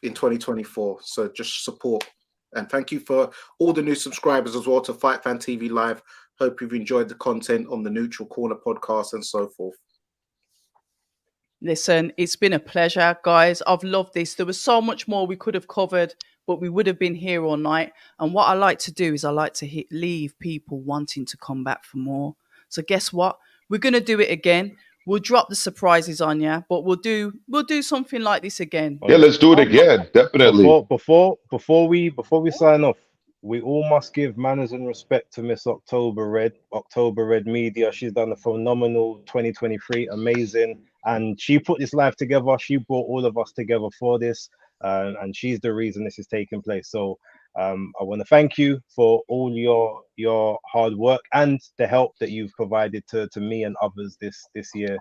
in 2024. So just support. And thank you for all the new subscribers as well to Fight Fan TV Live. Hope you've enjoyed the content on the Neutral Corner podcast and so forth. Listen, it's been a pleasure, guys. I've loved this. There was so much more we could have covered, but we would have been here all night. And what I like to do is I like to leave people wanting to come back for more. So guess what? We're going to do it again. We'll drop the surprises on you, but we'll do something like this again. Yeah, let's do it again. Definitely. Before we sign off, we all must give manners and respect to Miss October Red Media. She's done a phenomenal 2023, amazing. And she put this live together. She brought all of us together for this. And she's the reason this is taking place. So I want to thank you for all your hard work and the help that you've provided to me and others this year.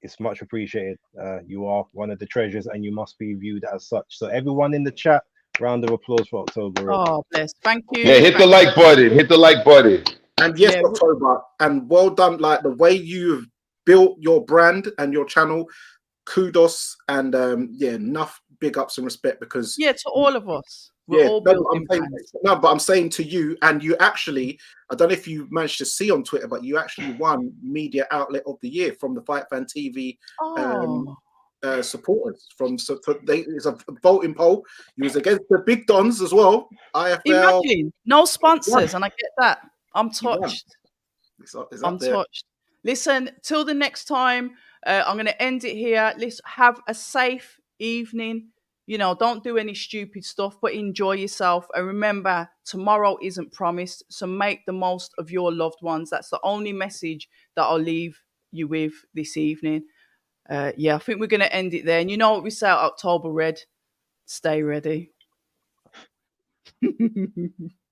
It's much appreciated. You are one of the treasures and you must be viewed as such. So everyone in the chat, round of applause for October. Oh, bless. Thank you. Yeah, hit the like button. Hit the like button. And yes, October. And well done. Like the way you've built your brand and your channel. Kudos and enough big ups and respect, because to all of us. We're all building brands. But I'm saying to you, and you actually, I don't know if you managed to see on Twitter, but you actually won Media Outlet of the Year from the Fight Fan TV. Supporters it's a voting poll. You was against the big dons as well. IFL. Imagine no sponsors, and I get that. I'm touched. It's I'm touched. Listen, till the next time, I'm going to end it here. Let's have a safe evening. You know, don't do any stupid stuff, but enjoy yourself. And remember, tomorrow isn't promised. So make the most of your loved ones. That's the only message that I'll leave you with this evening. Yeah, I think we're going to end it there. And you know what we say at October Red? Stay ready.